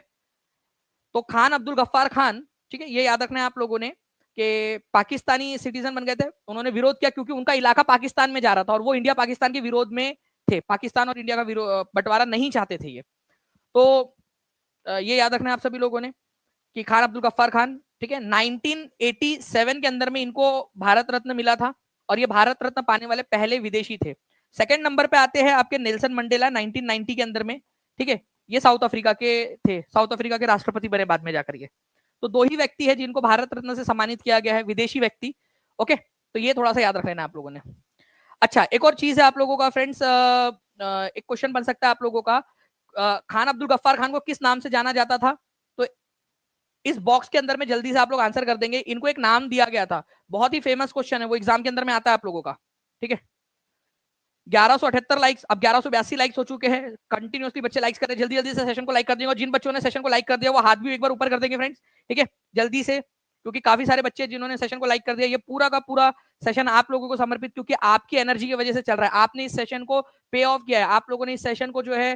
तो खान अब्दुल गफ्फार खान, ठीक है, ये याद रखना है आप लोगों ने कि पाकिस्तानी सिटीजन बन गए थे। उन्होंने विरोध किया क्योंकि उनका इलाका पाकिस्तान में जा रहा था और वो इंडिया पाकिस्तान के विरोध में थे, पाकिस्तान और इंडिया का बंटवारा नहीं चाहते थे ये। तो ये याद रखना है आप सभी लोगों ने कि खान अब्दुल गफ्फार खान, ठीक है, 1987 के अंदर में इनको भारत रत्न मिला था और ये भारत रत्न पाने वाले पहले विदेशी थे। सेकंड नंबर पे आते हैं आपके नेल्सन मंडेला 1990 के अंदर में, ठीक है, ये साउथ अफ्रीका के थे, साउथ अफ्रीका के राष्ट्रपति बने बाद में जाकर के। तो दो ही व्यक्ति है जिनको भारत रत्न से सम्मानित किया गया है, विदेशी व्यक्ति। ओके, तो ये थोड़ा सा याद रख लेना आप लोगों ने। अच्छा, एक और चीज है आप लोगों का फ्रेंड्स, एक क्वेश्चन बन सकता है आप लोगों का, खान अब्दुल गफ्फार खान को किस नाम से जाना जाता था? तो इस बॉक्स के अंदर में जल्दी से आप लोग आंसर कर देंगे। इनको एक नाम दिया गया था, बहुत ही फेमस क्वेश्चन है, वो एग्जाम के अंदर में आता है आप लोगों का, ठीक है। 1178 लाइक्स, अब 1182 लाइक्स हो चुके हैं, कंटिन्यूअसली बच्चे लाइक्स कर रहे हैं, जल्दी जल्दी से सेशन को लाइक कर देंगे, और जिन बच्चों ने सेशन को लाइक कर दिया वो हाथ भी एक बार ऊपर कर देंगे फ्रेंड्स, ठीक है, जल्दी से, क्योंकि काफी सारे बच्चे जिन्होंने सेशन को लाइक कर दिया, ये पूरा का पूरा सेशन आप लोगों को समर्पित, क्योंकि आपकी एनर्जी की वजह से चल रहा है, आपने इस सेशन को पे ऑफ किया है, आप लोगों ने इस सेशन को जो है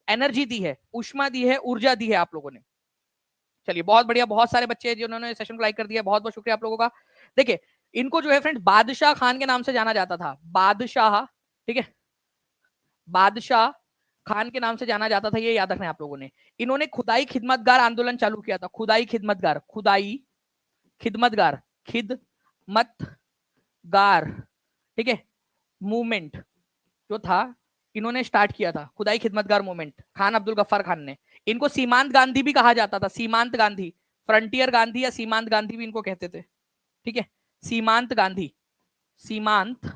एनर्जी दी है, उष्मा दी है, ऊर्जा दी है आप लोगों ने। चलिए बहुत बढ़िया, बहुत सारे बच्चे जिन्होंने सेशन को लाइक कर दिया, बहुत बहुत शुक्रिया आप लोगों का। देखिए, इनको जो है फ्रेंड्स बादशाह खान के नाम से जाना जाता था, बादशाह, ठीक है, बादशाह खान के नाम से जाना जाता था, ये याद रखना है आप लोगों ने। इन्होंने खुदाई खिदमतगार आंदोलन चालू किया था, खुदाई खिदमतगार, खुदाई खिदमतगार, खिदमतगार, ठीक है, मूवमेंट जो था, इन्होंने स्टार्ट किया था खुदाई खिदमतगार मूवमेंट, खान अब्दुल गफ्फार खान ने। इनको सीमांत गांधी भी कहा जाता था, सीमांत गांधी, फ्रंटियर गांधी या सीमांत गांधी भी इनको कहते थे, ठीक है, सीमांत गांधी, सीमांत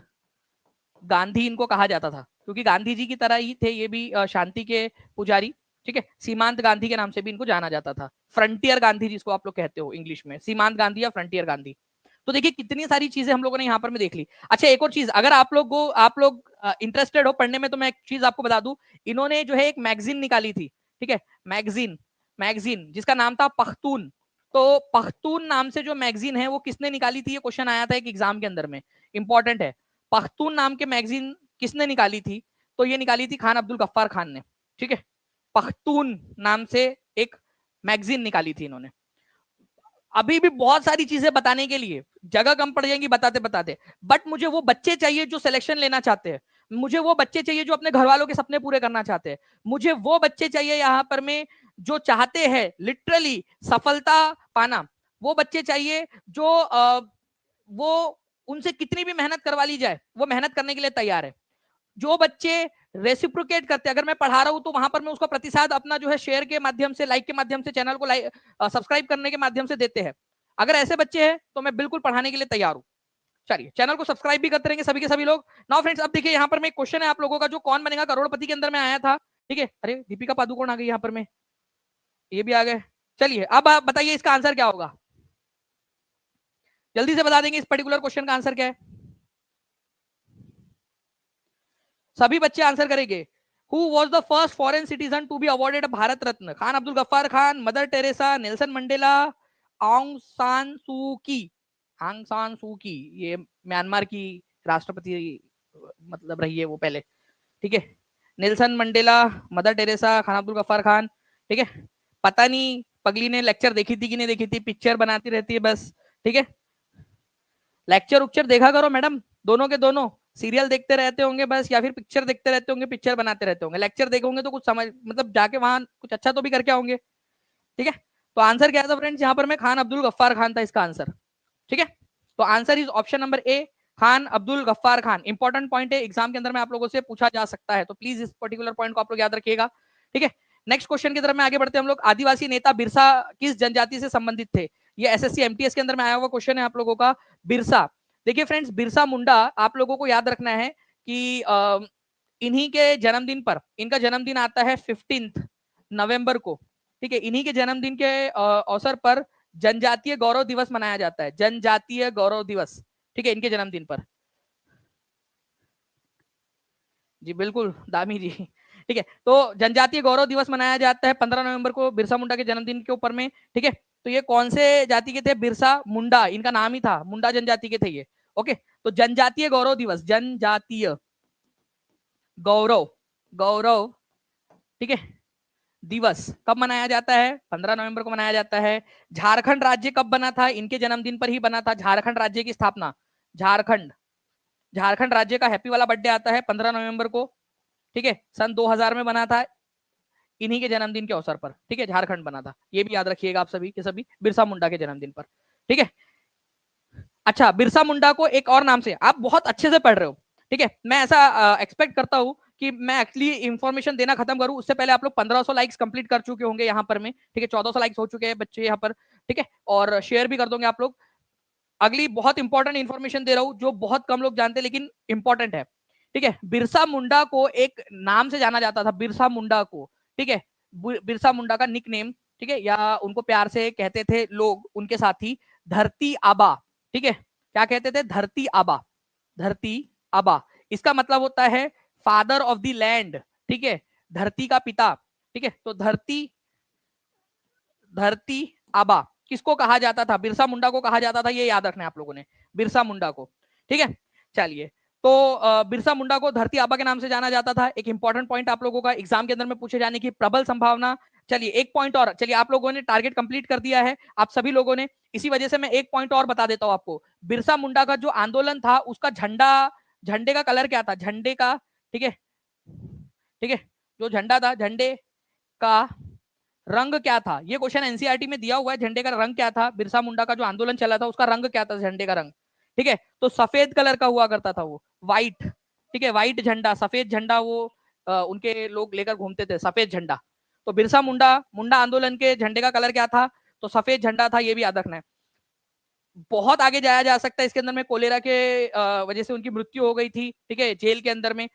गांधी इनको कहा जाता था, क्योंकि गांधी जी की तरह ही थे ये भी, शांति के पुजारी, ठीक है, सीमांत गांधी के नाम से भी इनको जाना जाता था, फ्रंटियर गांधी जिसको आप लोग कहते हो इंग्लिश में, सीमांत गांधी या फ्रंटियर गांधी। तो देखिए कितनी सारी चीजें हम लोगों ने यहाँ पर में देख ली। अच्छा, एक और चीज, अगर आप लोग इंटरेस्टेड हो पढ़ने में, तो मैं एक चीज आपको बता दूं, इन्होंने जो है एक मैगजीन निकाली थी, ठीक है, मैगजीन, मैगजीन जिसका नाम था पख्तून। तो पख्तून नाम से जो मैगजीन है वो किसने निकाली थी, ये क्वेश्चन आया था एक एग्जाम के अंदर में, इंपॉर्टेंट है। पख्तून नाम के मैगजीन किसने निकाली थी? तो ये निकाली थी खान अब्दुल गफ्फार खान ने, ठीक है, पख्तून नाम से एक मैगजीन निकाली थी इन्होंने। अभी भी बहुत सारी चीजें बताने के लिए, जगह कम पड़ जाएंगी बताते बताते, बट मुझे वो बच्चे चाहिए जो सिलेक्शन लेना चाहते हैं, मुझे वो बच्चे चाहिए जो अपने घर वालों के सपने पूरे करना चाहते हैं, मुझे वो बच्चे चाहिए यहाँ पर में जो चाहते हैं लिटरली सफलता पाना, वो बच्चे चाहिए जो वो उनसे कितनी भी मेहनत करवा ली जाए वो मेहनत करने के लिए तैयार है, जो बच्चे रेसिप्रोकेट करते हैं, अगर मैं पढ़ा रहा हूं तो वहां पर मैं उसका प्रतिसाद अपना जो है शेयर के माध्यम से, लाइक के माध्यम से, चैनल को लाइक सब्सक्राइब करने के माध्यम से देते हैं, अगर ऐसे बच्चे हैं तो मैं बिल्कुल पढ़ाने के लिए तैयार हूं। चलिए चैनल को सब्सक्राइब भी करते रहेंगे सभी के सभी लोग। नाउ फ्रेंड्स, अब देखिए यहाँ पर मैं एक क्वेश्चन है आप लोगों का, जो कौन बनेगा करोड़पति के अंदर में आया था, ठीक है, अरे दीपिका पादुकोण आ गई यहाँ पर में, ये भी आ गए। चलिए अब आप बताइए इसका आंसर क्या होगा, जल्दी से बता देंगे इस पर्टिकुलर क्वेश्चन का आंसर क्या है, सभी बच्चे आंसर करेंगे। Who was the first foreign citizen to be awarded a Bharat Ratna? Khan Abdul Ghaffar Khan, Mother Teresa, Nelson Mandela, Aung San सू की। आंग सान सू की ये म्यांमार की राष्ट्रपति मतलब रही है वो पहले, ठीक है, Nelson Mandela, Mother Teresa, Khan Abdul Ghaffar Khan, ठीक है, पता नहीं पगली ने लेक्चर देखी थी कि नहीं देखी थी, पिक्चर बनाती रहती है बस, ठीक है, लेक्चर उक्चर देखा करो मैडम, दोनों के दोनों सीरियल देखते रहते होंगे बस, या फिर पिक्चर देखते रहते होंगे, पिक्चर बनाते रहते होंगे, लेक्चर देखोगे तो कुछ समझ, मतलब जाके वहां कुछ अच्छा तो भी करके आओगे, ठीक है। तो आंसर क्या था फ्रेंड्स, यहाँ पर मैं खान अब्दुल गफ्फार खान था इसका आंसर, ठीक है। तो answer is option number A, Khan Abdul Ghaffar Khan. Important point है, एग्जाम के अंदर में आप लोगों से पूछा जा सकता है, तो प्लीज इस पर्टिकुलर पॉइंट को आप लोग याद रखिएगा, ठीक है। नेक्स्ट क्वेश्चन की तरफ में आगे बढ़ते हैं हम लोग। आदिवासी नेता बिरसा किस जनजाति से संबंधित थे? ये एसएससी एमटीएस के अंदर में आया हुआ क्वेश्चन है आप लोगों का। बिरसा, देखिए फ्रेंड्स, बिरसा मुंडा आप लोगों को याद रखना है कि इन्हीं के जन्मदिन पर, इनका जन्मदिन आता है 15 नवंबर को, ठीक है, इन्हीं के जन्मदिन के अवसर पर जनजातीय गौरव दिवस मनाया जाता है, जनजातीय गौरव दिवस, ठीक है, इनके जन्मदिन पर। जी बिल्कुल दामी जी, ठीक है, तो जनजातीय गौरव दिवस मनाया जाता है 15 नवंबर को बिरसा मुंडा के जन्मदिन के ऊपर में, ठीक है। तो ये कौन से जाति के थे? बिरसा मुंडा, इनका नाम ही था, मुंडा जनजाति के थे ये, ओके। तो जनजातीय गौरव दिवस, जनजातीय गौरव, गौरव, ठीक है, दिवस कब मनाया जाता है? 15 नवंबर को मनाया जाता है। झारखंड राज्य कब बना था? इनके जन्मदिन पर ही बना था झारखंड राज्य की स्थापना। झारखंड, झारखंड राज्य का हैप्पी वाला बर्थडे आता है 15 नवंबर को, ठीक है, सन 2000 में बना था इन्हीं के जन्मदिन के अवसर पर, ठीक है, झारखंड बना था, ये भी याद रखिएगा आप सभी के सभी, बिरसा मुंडा के जन्मदिन पर, ठीक है। अच्छा, बिरसा मुंडा को एक और नाम से, आप बहुत अच्छे से पढ़ रहे हो, ठीक है, मैं ऐसा एक्सपेक्ट करता हूँ कि मैं एक्चुअली इंफॉर्मेशन देना खत्म करूं उससे पहले आप लोग 1500 लाइक्स कंप्लीट कर चुके होंगे यहाँ पर में, ठीक है, 1400 लाइक्स हो चुके हैं बच्चे यहाँ पर, ठीक है, और शेयर भी कर दोगे आप लोग। अगली बहुत इंपॉर्टेंट इंफॉर्मेशन दे रहा हूं जो बहुत कम लोग जानते हैं लेकिन इंपॉर्टेंट है, ठीक है। बिरसा मुंडा को एक नाम से जाना जाता था, बिरसा मुंडा को, ठीक है, बिरसा मुंडा का निक नेम, ठीक है, या उनको प्यार से कहते थे लोग उनके साथी धरती आबा, ठीक है, क्या कहते थे, धरती आबा, धरती आबा। इसका मतलब होता है फादर ऑफ द लैंड, ठीक है, धरती का पिता, ठीक है। तो धरती धरती आबा किसको कहा जाता था, बिरसा मुंडा को कहा जाता था, ये याद रखना है आप लोगों ने, बिरसा मुंडा को, ठीक है। चलिए, तो बिरसा मुंडा को धरती आबा के नाम से जाना जाता था। एक इंपॉर्टेंट पॉइंट आप लोगों का एग्जाम के अंदर में पूछे जाने की प्रबल संभावना। चलिए एक पॉइंट और, चलिए आप लोगों ने टारगेट कंप्लीट कर दिया है आप सभी लोगों ने, इसी वजह से मैं एक पॉइंट और बता देता हूं आपको। बिरसा मुंडा का जो आंदोलन था उसका झंडा, झंडे का कलर क्या था, झंडे का, ठीक है, ठीक है, जो झंडा था झंडे का रंग क्या था, ये क्वेश्चन एनसीईआरटी में दिया हुआ है। झंडे का रंग क्या था, बिरसा मुंडा का जो आंदोलन चला था उसका रंग क्या था, झंडे का रंग, ठीक है, तो सफेद कलर का हुआ करता था वो, व्हाइट, ठीक है, व्हाइट झंडा, सफेद झंडा वो उनके लोग लेकर घूमते थे, सफेद झंडा। तो बिरसा मुंडा मुंडा आंदोलन के झंडे का कलर क्या था, तो सफेद झंडा था, ये भी याद रखना है। बहुत आगे जाया जा सकता है इसके अंदर में, कोलेरा के वजह से उनकी मृत्यु हो गई थी, ठीक है, जेल के अंदर में।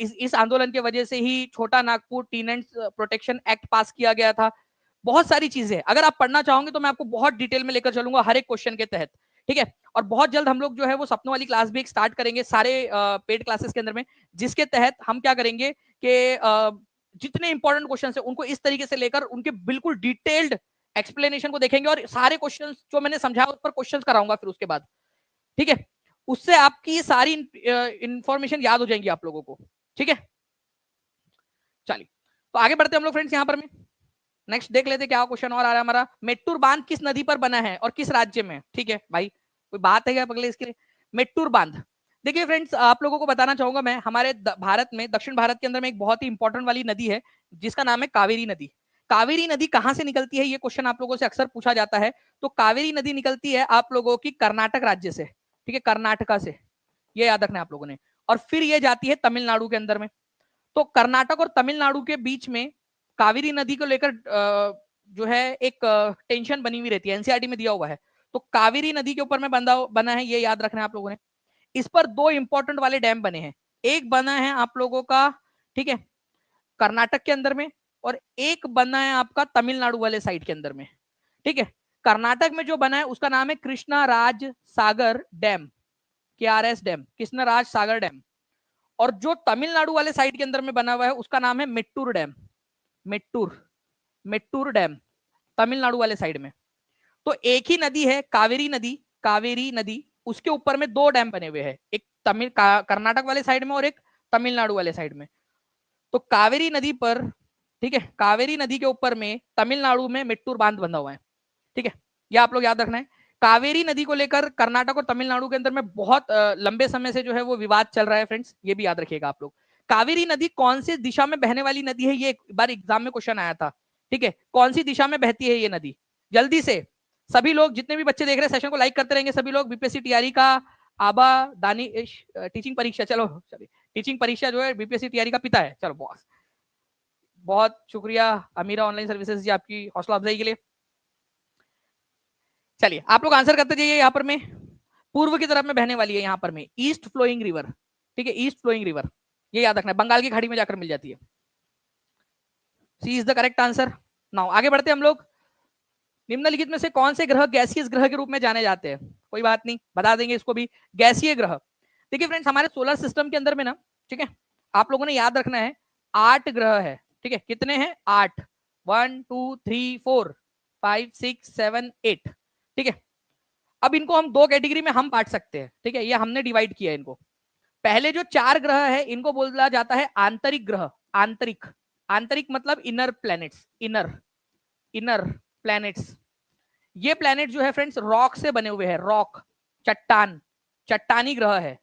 इस आंदोलन के वजह से ही छोटा नागपुर टीनेंट्स प्रोटेक्शन एक्ट पास किया गया था। बहुत सारी चीजें अगर आप पढ़ना चाहोगे तो मैं आपको बहुत डिटेल में लेकर चलूंगा हर एक क्वेश्चन के तहत, ठीक है। और बहुत जल्द हम लोग जो है वो सपनों वाली क्लास भी एक स्टार्ट करेंगे सारे पेड क्लासेस के अंदर में, जिसके तहत हम क्या करेंगे कि जितने इंपॉर्टेंट क्वेश्चन है उनको इस तरीके से लेकर उनके बिल्कुल डिटेल्ड एक्सप्लेनेशन को देखेंगे और सारे क्वेश्चंस जो मैंने समझाया उस पर क्वेश्चंस कराऊंगा फिर उसके बाद, ठीक है। उससे आपकी सारी इंफॉर्मेशन याद हो जाएंगी आप लोगों को, ठीक है। चलिए तो आगे बढ़ते हम लोग फ्रेंड्स, यहाँ पर में नेक्स्ट देख लेते क्या क्वेश्चन और आ रहा है हमारा। मेट्टूर बांध किस नदी पर बना है और किस राज्य में, ठीक है भाई, कोई बात है क्या पगले इसके लिए। मेट्टूर बांध, देखिए फ्रेंड्स आप लोगों को बताना चाहूंगा मैं, हमारे भारत में, दक्षिण भारत के अंदर में एक बहुत ही इंपॉर्टेंट वाली नदी है जिसका नाम है कावेरी नदी। कावेरी नदी कहां से निकलती है, ये क्वेश्चन आप लोगों से अक्सर पूछा जाता है। तो कावेरी नदी निकलती है आप लोगों की कर्नाटक राज्य से, ठीक है, कर्नाटका से, ये याद रखना है आप लोगों ने। और फिर ये जाती है तमिलनाडु के अंदर में। तो कर्नाटक और तमिलनाडु के बीच में कावेरी नदी को लेकर जो है एक टेंशन बनी हुई रहती है, एनसीईआरटी में दिया हुआ है। तो कावेरी नदी के ऊपर में बना है, ये याद रखना है आप लोगों ने। इस पर दो इंपॉर्टेंट वाले डैम बने हैं, एक बना है आप लोगों का, ठीक है, कर्नाटक के अंदर में, और एक बना है आपका तमिलनाडु वाले साइड के अंदर में, ठीक है। कर्नाटक में जो बना है उसका नाम है कृष्णा राज सागर dam, KRS dam, Krishna Raj सागर डैम। और जो तमिलनाडु वाले साइड के अंदर में बना हुआ है उसका नाम है मेट्टूर डैम, मेट्टूर, मेट्टूर डैम, तमिलनाडु वाले साइड में। तो एक ही नदी है कावेरी नदी, कावेरी नदी, उसके ऊपर में दो डैम बने हुए हैं, एक कर्नाटक वाले साइड में और एक तमिलनाडु वाले साइड में। तो कावेरी नदी पर, ठीक है, कावेरी नदी के ऊपर में तमिलनाडु में मेट्टूर बांध बंधा हुआ है, ठीक है, ये आप लोग याद रखना है। कावेरी नदी को लेकर कर्नाटक और तमिलनाडु के अंदर में बहुत लंबे समय से जो है वो विवाद चल रहा है फ्रेंड्स, ये भी याद रखिएगा आप लोग। कावेरी नदी कौन सी दिशा में बहने वाली नदी है, ये एक बार एग्जाम में क्वेश्चन आया था, ठीक है, कौन सी दिशा में बहती है ये नदी। जल्दी से सभी लोग, जितने भी बच्चे देख रहे हैं सेशन को लाइक करते रहेंगे सभी लोग। बीपीएससी तैयारी का आबा दानी टीचिंग परीक्षा, चलो चलिए, टीचिंग परीक्षा जो है बीपीएससी तैयारी का पिता है, चलो बॉस, बहुत शुक्रिया अमीरा ऑनलाइन सर्विसेज जी आपकी हौसला अफजाई के लिए। चलिए आप लोग आंसर करते जाइए। यहाँ पर में पूर्व की तरफ में बहने वाली है, यहाँ पर में ईस्ट फ्लोइंग रिवर, ठीक है, ईस्ट फ्लोइंग रिवर, ये याद रखना है, बंगाल की खाड़ी में जाकर मिल जाती है। C is the correct answer. Now आगे बढ़ते हैं हम लोग। निम्नलिखित में से कौन से ग्रह गैसीय ग्रह के रूप में जाने जाते हैं, कोई बात नहीं, बता देंगे इसको भी, गैसीय ग्रह। देखिए फ्रेंड्स हमारे सोलर सिस्टम के अंदर में ना, ठीक है, आप लोगों ने याद रखना है 8 ग्रह है, ठीक है, कितने हैं 8, 1 2 3 4 5 6 7 8, ठीक है। अब इनको हम दो कैटेगरी में हम बांट सकते हैं, ठीक है, ये हमने डिवाइड किया है इनको। पहले जो 4 ग्रह है इनको बोला जाता है आंतरिक ग्रह, आंतरिक, आंतरिक मतलब inner planets, inner, inner planets. ये प्लैनेट जो है फ्रेंड्स रॉक से बने हुए हैं, रॉक, चट्टान, चट्टानी ग्रह है।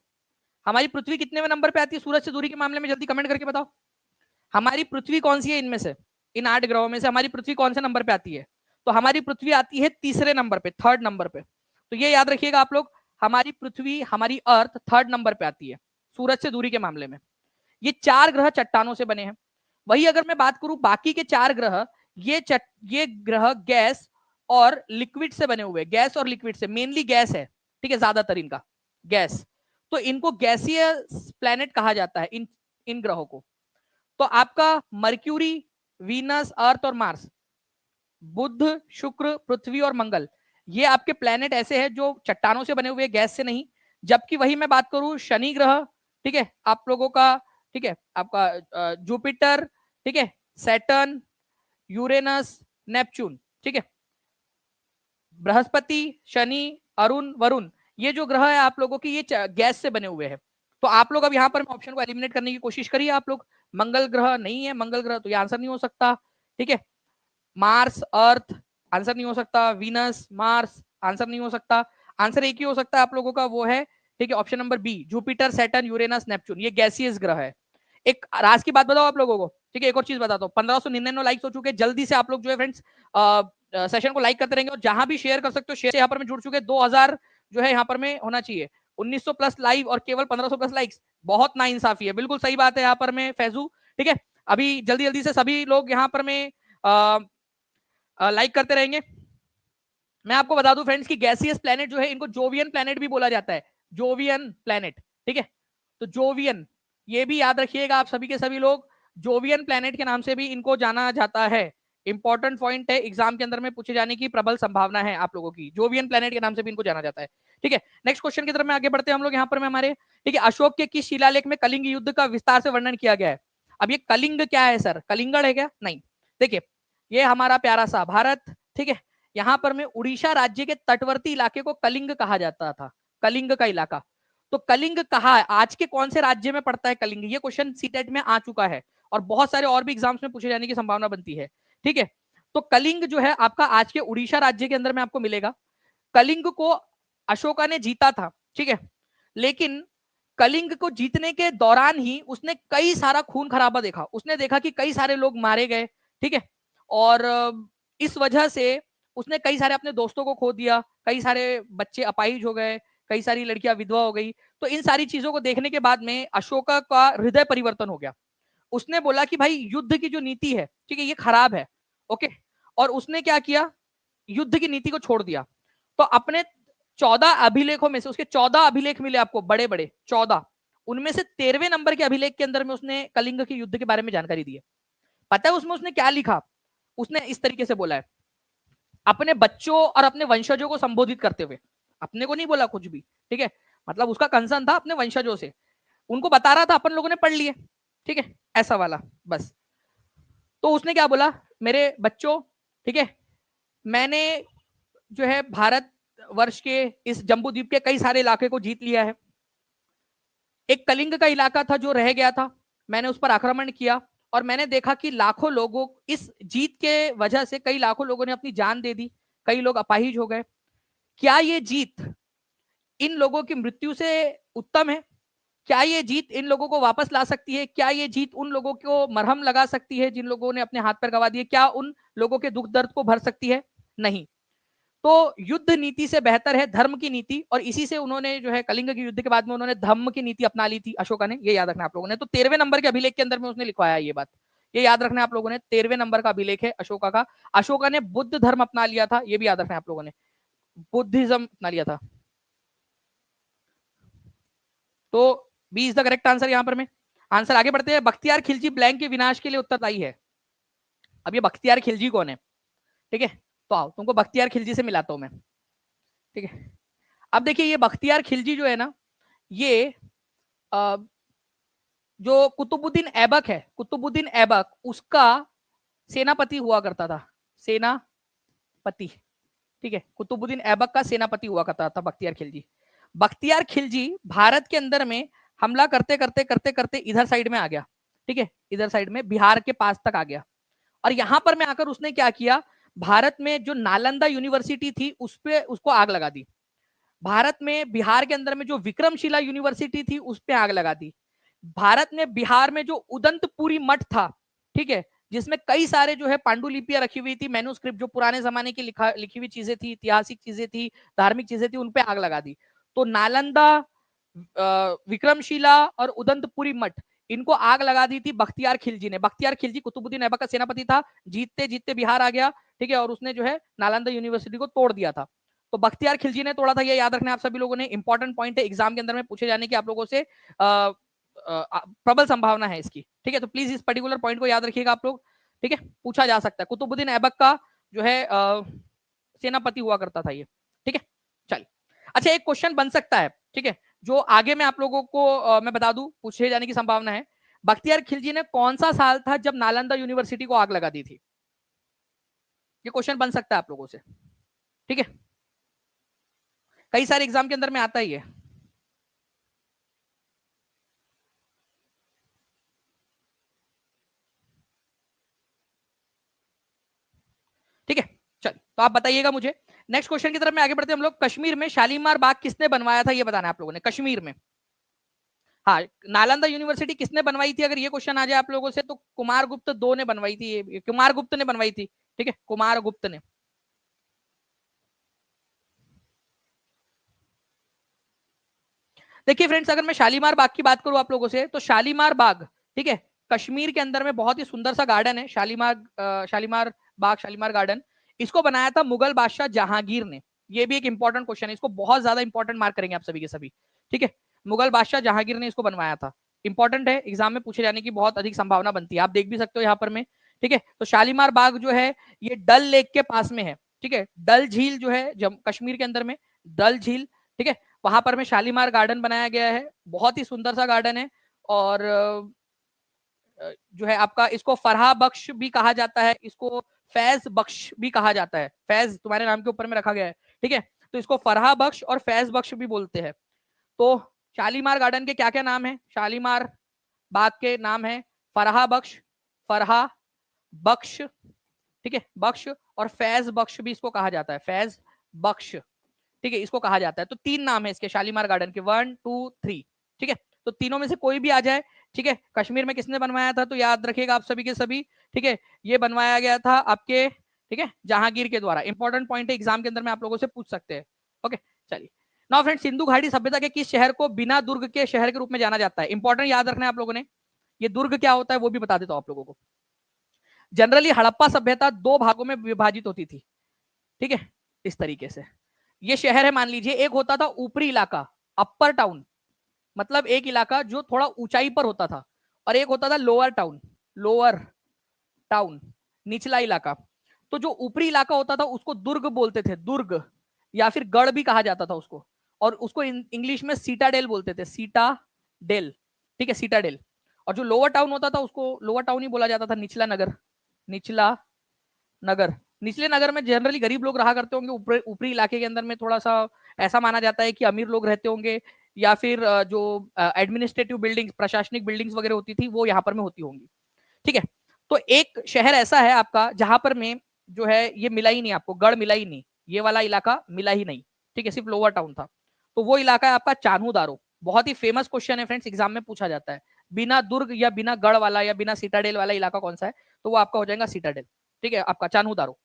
हमारी पृथ्वी कितने नंबर पे आती है सूरज से दूरी के मामले में, जल्दी कमेंट करके बताओ। हमारी पृथ्वी कौन सी है इनमें से, इन 8 ग्रहों में से हमारी पृथ्वी कौन से नंबर पे आती है, तो हमारी पृथ्वी आती है तीसरे नंबर पे, थर्ड नंबर पे। तो ये याद रखिएगा आप लोग, हमारी पृथ्वी, हमारी अर्थ थर्ड नंबर पे आती है, सूरज से दूरी के मामले में। ये 4 ग्रह चट्टानों से बने हैं। वही अगर मैं बात करूं बाकी के 4 ग्रह, ये ग्रह गैस और लिक्विड से बने हुए, गैस और लिक्विड से, मेनली गैस है, ठीक है, ज्यादातर इनका गैस, तो इनको गैसीय प्लैनेट कहा जाता है इन ग्रहों को। तो आपका मर्क्यूरी, वीनस, अर्थ और मार्स, बुध, शुक्र, पृथ्वी और मंगल, ये आपके प्लैनेट ऐसे हैं जो चट्टानों से बने हुए, गैस से नहीं। जबकि वही मैं बात करूं शनि ग्रह, ठीक है, आप लोगों का, ठीक है, आपका जुपिटर, ठीक है, सैटर्न, यूरेनस, नेपच्यून, ठीक है, बृहस्पति, शनि, अरुण, वरुण, ये जो ग्रह है आप लोगों की ये गैस से बने हुए हैं। तो आप लोग अब यहाँ पर ऑप्शन को एलिमिनेट करने की कोशिश करिए आप लोग। मंगल ग्रह नहीं है, मंगल ग्रह तो ये आंसर नहीं हो सकता, ठीक है। मार्स, अर्थ आंसर नहीं हो सकता, वीनस, मार्स आंसर नहीं हो सकता। आंसर एक ही हो सकता है आप लोगों का, वो है, ठीक है, option number B, Jupiter, Saturn, Uranus, Neptune, ये गैसियस ग्रह है। एक राज की बात बताओ आप लोगों को, ठीक है, एक और चीज बताता हूँ, 1599 लाइक्स हो चुके, जल्दी से आप लोग जो है फ्रेंड्स सेशन को लाइक करते रहेंगे, और जहां भी शेयर कर सकते हो शेयर, यहाँ पर में जुड़ चुके 2000 जो है यहाँ पर में होना चाहिए, 1900 प्लस लाइव और केवल 1500 प्लस लाइक्स, बहुत नाइंसाफी है, बिल्कुल सही बात है यहाँ पर में फैजू, ठीक है। अभी जल्दी जल्दी से सभी लोग यहाँ पर में लाइक करते रहेंगे। मैं आपको बता दूं फ्रेंड्स कि गैसियस प्लैनेट जो है इनको जोवियन प्लैनेट भी बोला जाता है, जोवियन प्लैनेट, ठीक है। तो जोवियन, ये भी याद रखिएगा आप सभी के सभी लोग, जोवियन प्लैनेट के नाम से भी इनको जाना जाता है। इंपॉर्टेंट पॉइंट है, एग्जाम के अंदर में पूछे जाने की प्रबल संभावना है आप लोगों की, जोवियन प्लैनेट के नाम से भी इनको जाना जाता है, ठीक है। नेक्स्ट क्वेश्चन की तरफ में आगे बढ़ते हैं हम लोग यहाँ पर में हमारे, ठीक है। अशोक के किस शिलालेख में कलिंग युद्ध का विस्तार से वर्णन किया गया है? अब ये कलिंग क्या है सर, कलिंगड़ है क्या? नहीं, देखिए ये हमारा प्यारा सा भारत, ठीक है, यहाँ पर में उड़ीसा राज्य के तटवर्ती इलाके को कलिंग कहा जाता था, कलिंग का इलाका। तो कलिंग कहाँ है, आज के कौन से राज्य में पड़ता है कलिंग? ये क्वेश्चन सीटेट में आ चुका है और बहुत सारे और भी एग्जाम्स में पूछे जाने की संभावना बनती है, ठीक है। तो कलिंग जो है आपका आज के उड़ीसा राज्य के अंदर में आपको मिलेगा। कलिंग को अशोका ने जीता था, ठीक है, लेकिन कलिंग को जीतने के दौरान ही उसने कई सारा खून खराबा देखा, उसने देखा कि कई सारे लोग मारे गए, ठीक है, और इस वजह से उसने कई सारे अपने दोस्तों को खो दिया, कई सारे बच्चे अपाहिज हो गए, कई सारी लड़कियां विधवा हो गई। तो इन सारी चीजों को देखने के बाद में अशोका का हृदय परिवर्तन हो गया, उसने बोला कि भाई युद्ध की जो नीति है, ठीक है, ये खराब है, ओके, और उसने क्या किया, युद्ध की नीति को छोड़ दिया। तो अपने 14 अभिलेखों में से, उसके 14 अभिलेख मिले आपको बड़े बड़े 14, उनमें से 13वें नंबर के अभिलेख के अंदर में उसने कलिंग के युद्ध के बारे में जानकारी दी है। पता है उसमें उसने क्या लिखा? उसने इस तरीके से बोला है, अपने बच्चों और अपने वंशजों को संबोधित करते हुए, अपने को नहीं बोला कुछ भी, ठीक है, मतलब उसका कंसर्न था अपने वंशजों से, उनको बता रहा था अपन लोगों ने पढ़ लिए, ठीक है, ऐसा वाला बस। तो उसने क्या बोला, मेरे बच्चों, ठीक है, मैंने जो है भारत वर्ष के इस जम्बू द्वीप के कई सारे इलाके को जीत लिया है। एक कलिंग का इलाका था जो रह गया था, मैंने उस पर आक्रमण किया और मैंने देखा कि लाखों लोगों, इस जीत के वजह से कई लाखों लोगों ने अपनी जान दे दी, कई लोग अपाहिज हो गए। क्या ये जीत इन लोगों की मृत्यु से उत्तम है? क्या ये जीत इन लोगों को वापस ला सकती है? क्या ये जीत उन लोगों को मरहम लगा सकती है जिन लोगों ने अपने हाथ पैर गंवा दिए? क्या उन लोगों के दुख दर्द को भर सकती है? नहीं। तो युद्ध नीति से बेहतर है धर्म की नीति, और इसी से उन्होंने जो है कलिंग के युद्ध के बाद में उन्होंने धर्म की नीति अपना ली थी अशोका ने, ये याद रखना आप लोगों ने। तो 13वें नंबर के अभिलेख के अंदर में उसने लिखवाया ये बात, ये याद रखना आप लोगों ने, 13वें नंबर का अभिलेख है अशोका का। अशोका ने बुद्ध धर्म अपना लिया था, ये भी याद रखना आप लोगों ने, बुद्धिज्म अपना लिया था। तो B is the correct answer यहाँ पर में। आंसर आगे बढ़ते हैं, बख्तियार खिलजी ब्लैंक के विनाश के लिए उत्तरदायी है। अब ये बख्तियार खिलजी कौन है, ठीक है, तो आओ तुमको बख्तियार खिलजी से मिलाता हूं मैं, ठीक है। अब देखिए ये बख्तियार खिलजी जो है ना, ये जो कुतुबुद्दीन ऐबक है, कुतुबुद्दीन ऐबक उसका सेनापति हुआ करता था, सेनापति, ठीक है, कुतुबुद्दीन ऐबक का सेनापति हुआ करता था बख्तियार खिलजी। बख्तियार खिलजी भारत के अंदर में हमला करते करते करते करते इधर साइड में आ गया, ठीक है, इधर साइड में बिहार के पास तक आ गया, और यहां पर में आकर उसने क्या किया, भारत में जो नालंदा यूनिवर्सिटी थी उस पे उसको आग लगा दी। भारत में बिहार के अंदर में जो विक्रमशिला यूनिवर्सिटी थी उस पे आग लगा दी। भारत में बिहार में जो उदंतपुरी मठ था, ठीक है, जिसमें कई सारे जो है पांडुलिपियां रखी हुई थी, मैन्युस्क्रिप्ट जो पुराने जमाने की लिखी हुई चीजें थी, ऐतिहासिक चीजें थी, धार्मिक चीजें थी, उन पे आग लगा दी। तो नालंदा, विक्रमशिला और उदंतपुरी मठ, इनको आग लगा दी थी बख्तियार खिलजी ने। बख्तियार खिलजी कुतुबुद्दीन ऐबक का सेनापति था, जीतते जीतते बिहार आ गया, ठीक है, और उसने जो है नालंदा यूनिवर्सिटी को तोड़ दिया था। तो बख्तियार खिलजी ने तोड़ा था, ये याद रखना आप सभी लोगों ने, इंपॉर्टेंट पॉइंट है, एग्जाम के अंदर में पूछे जाने की आप लोगों से प्रबल संभावना है इसकी, ठीक है। तो प्लीज इस पर्टिकुलर पॉइंट को याद रखिएगा आप लोग, ठीक है, पूछा जा सकता है। कुतुबुद्दीन ऐबक का जो है सेनापति हुआ करता था ये, ठीक है। चलिए, अच्छा एक क्वेश्चन बन सकता है, ठीक है, जो आगे में आप लोगों को मैं बता दूं पूछे जाने की संभावना है। बख्तियार खिलजी ने कौन सा साल था जब नालंदा यूनिवर्सिटी को आग लगा दी थी? ये क्वेश्चन बन सकता है आप लोगों से, ठीक है, कई सारे एग्जाम के अंदर में आता ही है। ठीक है, चल तो आप बताइएगा मुझे। नेक्स्ट क्वेश्चन की तरफ में आगे बढ़ते हैं हम लोग। कश्मीर में शालीमार बाग किसने बनवाया था, ये बताना है आप लोगों ने। कश्मीर में, हाँ, नालंदा यूनिवर्सिटी किसने बनवाई थी, अगर ये क्वेश्चन आ जाए आप लोगों से, तो कुमार गुप्त दो ने बनवाई थी, कुमार गुप्त ने बनवाई थी, ठीक है, कुमार गुप्त ने। देखिए फ्रेंड्स, अगर मैं शालीमार बाग की बात करूं आप लोगों से, तो शालीमार बाग, ठीक है, कश्मीर के अंदर में बहुत ही सुंदर सा गार्डन है, शालीमार बाग, शालीमार गार्डन। इसको बनाया था मुगल बादशाह जहांगीर ने। ये भी एक इंपॉर्टेंट क्वेश्चन है, इसको बहुत ज्यादा इंपॉर्टेंट मार्क करेंगे आप सभी के सभी, ठीक है। मुगल बादशाह जहांगीर ने इसको बनवाया था, इंपॉर्टेंट है, एग्जाम में पूछे जाने की बहुत अधिक संभावना बनती है, आप देख भी सकते हो यहाँ पर में, ठीक है। तो शालीमार बाग जो है ये डल लेक के पास में है, ठीक है, डल झील जो है कश्मीर के अंदर में, डल झील, ठीक है, वहां पर में शालीमार गार्डन बनाया गया है, बहुत ही सुंदर सा गार्डन है। और जो है आपका, इसको फरहा बख्श भी कहा जाता है, इसको फैज बख्श भी कहा जाता है, फैज तुम्हारे नाम के ऊपर में रखा गया है, ठीक है। तो इसको फरहा बख्श और फैज बख्श भी बोलते हैं। तो शालीमार गार्डन के क्या क्या नाम है, शालीमार बाग के नाम है फरहा बख्श, फरहा बख्श, ठीक है, बख्श, और फैज बख्श भी इसको कहा जाता है, फैज बख्श, ठीक है, इसको कहा जाता है। तो तीन नाम है इसके शालीमार गार्डन के, 1 2 3, ठीक है। तो तीनों में से कोई भी आ जाए, ठीक है। कश्मीर में किसने बनवाया था, तो याद रखिएगा आप सभी के सभी, ठीक है, ये बनवाया गया था आपके, ठीक है, जहांगीर के द्वारा। इंपॉर्टेंट पॉइंट है, एग्जाम के अंदर में आप लोगों से पूछ सकते हैं, ओके। चलिए, नाउ फ्रेंड, सिंधु घाटी सभ्यता के किस शहर को बिना दुर्ग के शहर के रूप में जाना जाता है? इंपॉर्टेंट याद रखना है आप लोगों ने। ये दुर्ग क्या होता है वो भी बता देता हूं आप लोगों को। जनरली हड़प्पा सभ्यता दो भागों में विभाजित होती थी, ठीक है, इस तरीके से। ये शहर है, मान लीजिए, एक होता था ऊपरी इलाका, अपर टाउन, मतलब एक इलाका जो थोड़ा ऊंचाई पर होता था, और एक होता था लोअर टाउन, लोअर टाउन, निचला इलाका। तो जो ऊपरी इलाका होता था उसको दुर्ग बोलते थे, दुर्ग, या फिर गढ़ भी कहा जाता था उसको, और उसको इंग्लिश में सीटाडेल बोलते थे, सीटाडेल, ठीक है, सीटाडेल। और जो लोअर टाउन होता था उसको लोअर टाउन ही बोला जाता था, निचला नगर, निचला नगर। निचले नगर में जनरली गरीब लोग रहा करते होंगे, ऊपरी इलाके के अंदर में थोड़ा सा ऐसा माना जाता है कि अमीर लोग रहते होंगे, या फिर जो एडमिनिस्ट्रेटिव बिल्डिंग्स, प्रशासनिक बिल्डिंग्स वगैरह होती थी वो यहाँ पर में होती होंगी, ठीक है। तो एक शहर ऐसा है आपका जहां पर में जो है ये मिला ही नहीं आपको, गढ़ मिला ही नहीं, ये वाला इलाका मिला ही नहीं, ठीक है, सिर्फ लोअर टाउन था। तो वो इलाका है आपका चान्हू दारो। बहुत ही फेमस क्वेश्चन है फ्रेंड्स, एग्जाम में पूछा जाता है, बिना दुर्ग या बिना गढ़ वाला या बिना सीटाडेल वाला इलाका कौन सा है, तो वो आपका हो जाएगा सीटाडेल, ठीक है, आपका चान्हू दारो।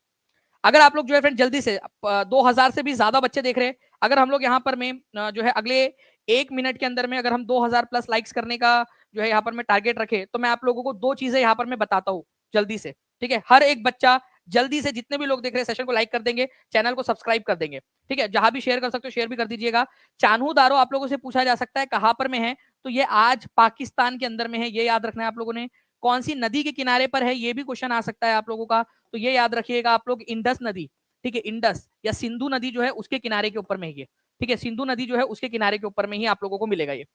अगर आप लोग जो है फ्रेंड जल्दी से 2000 से भी ज्यादा बच्चे देख रहे हैं, अगर हम लोग यहाँ पर में जो है अगले 1 मिनट के अंदर में अगर हम 2000 प्लस लाइक्स करने का जो है यहाँ पर मैं टारगेट रखे, तो मैं आप लोगों को दो चीजें यहाँ पर मैं बताता हूँ जल्दी से, ठीक है। हर एक बच्चा जल्दी से, जितने भी लोग देख रहे हैं, सेशन को लाइक कर देंगे, चैनल को सब्सक्राइब कर देंगे, ठीक है। जहां भी शेयर कर सकते हो शेयर भी कर दीजिएगा। चान्हू दारो आप लोगों से पूछा जा सकता है कहां पर में है, तो ये आज पाकिस्तान के अंदर में है, ये याद रखना है आप लोगों ने। कौन सी नदी के किनारे पर है, ये भी क्वेश्चन आ सकता है आप लोगों का, तो ये याद रखिएगा आप लोग, इंडस नदी, ठीक है, इंडस या सिंधु नदी जो है उसके किनारे के ऊपर में ही है, ठीक है, सिंधु नदी जो है उसके किनारे के ऊपर में ही आप लोगों को मिलेगा, ये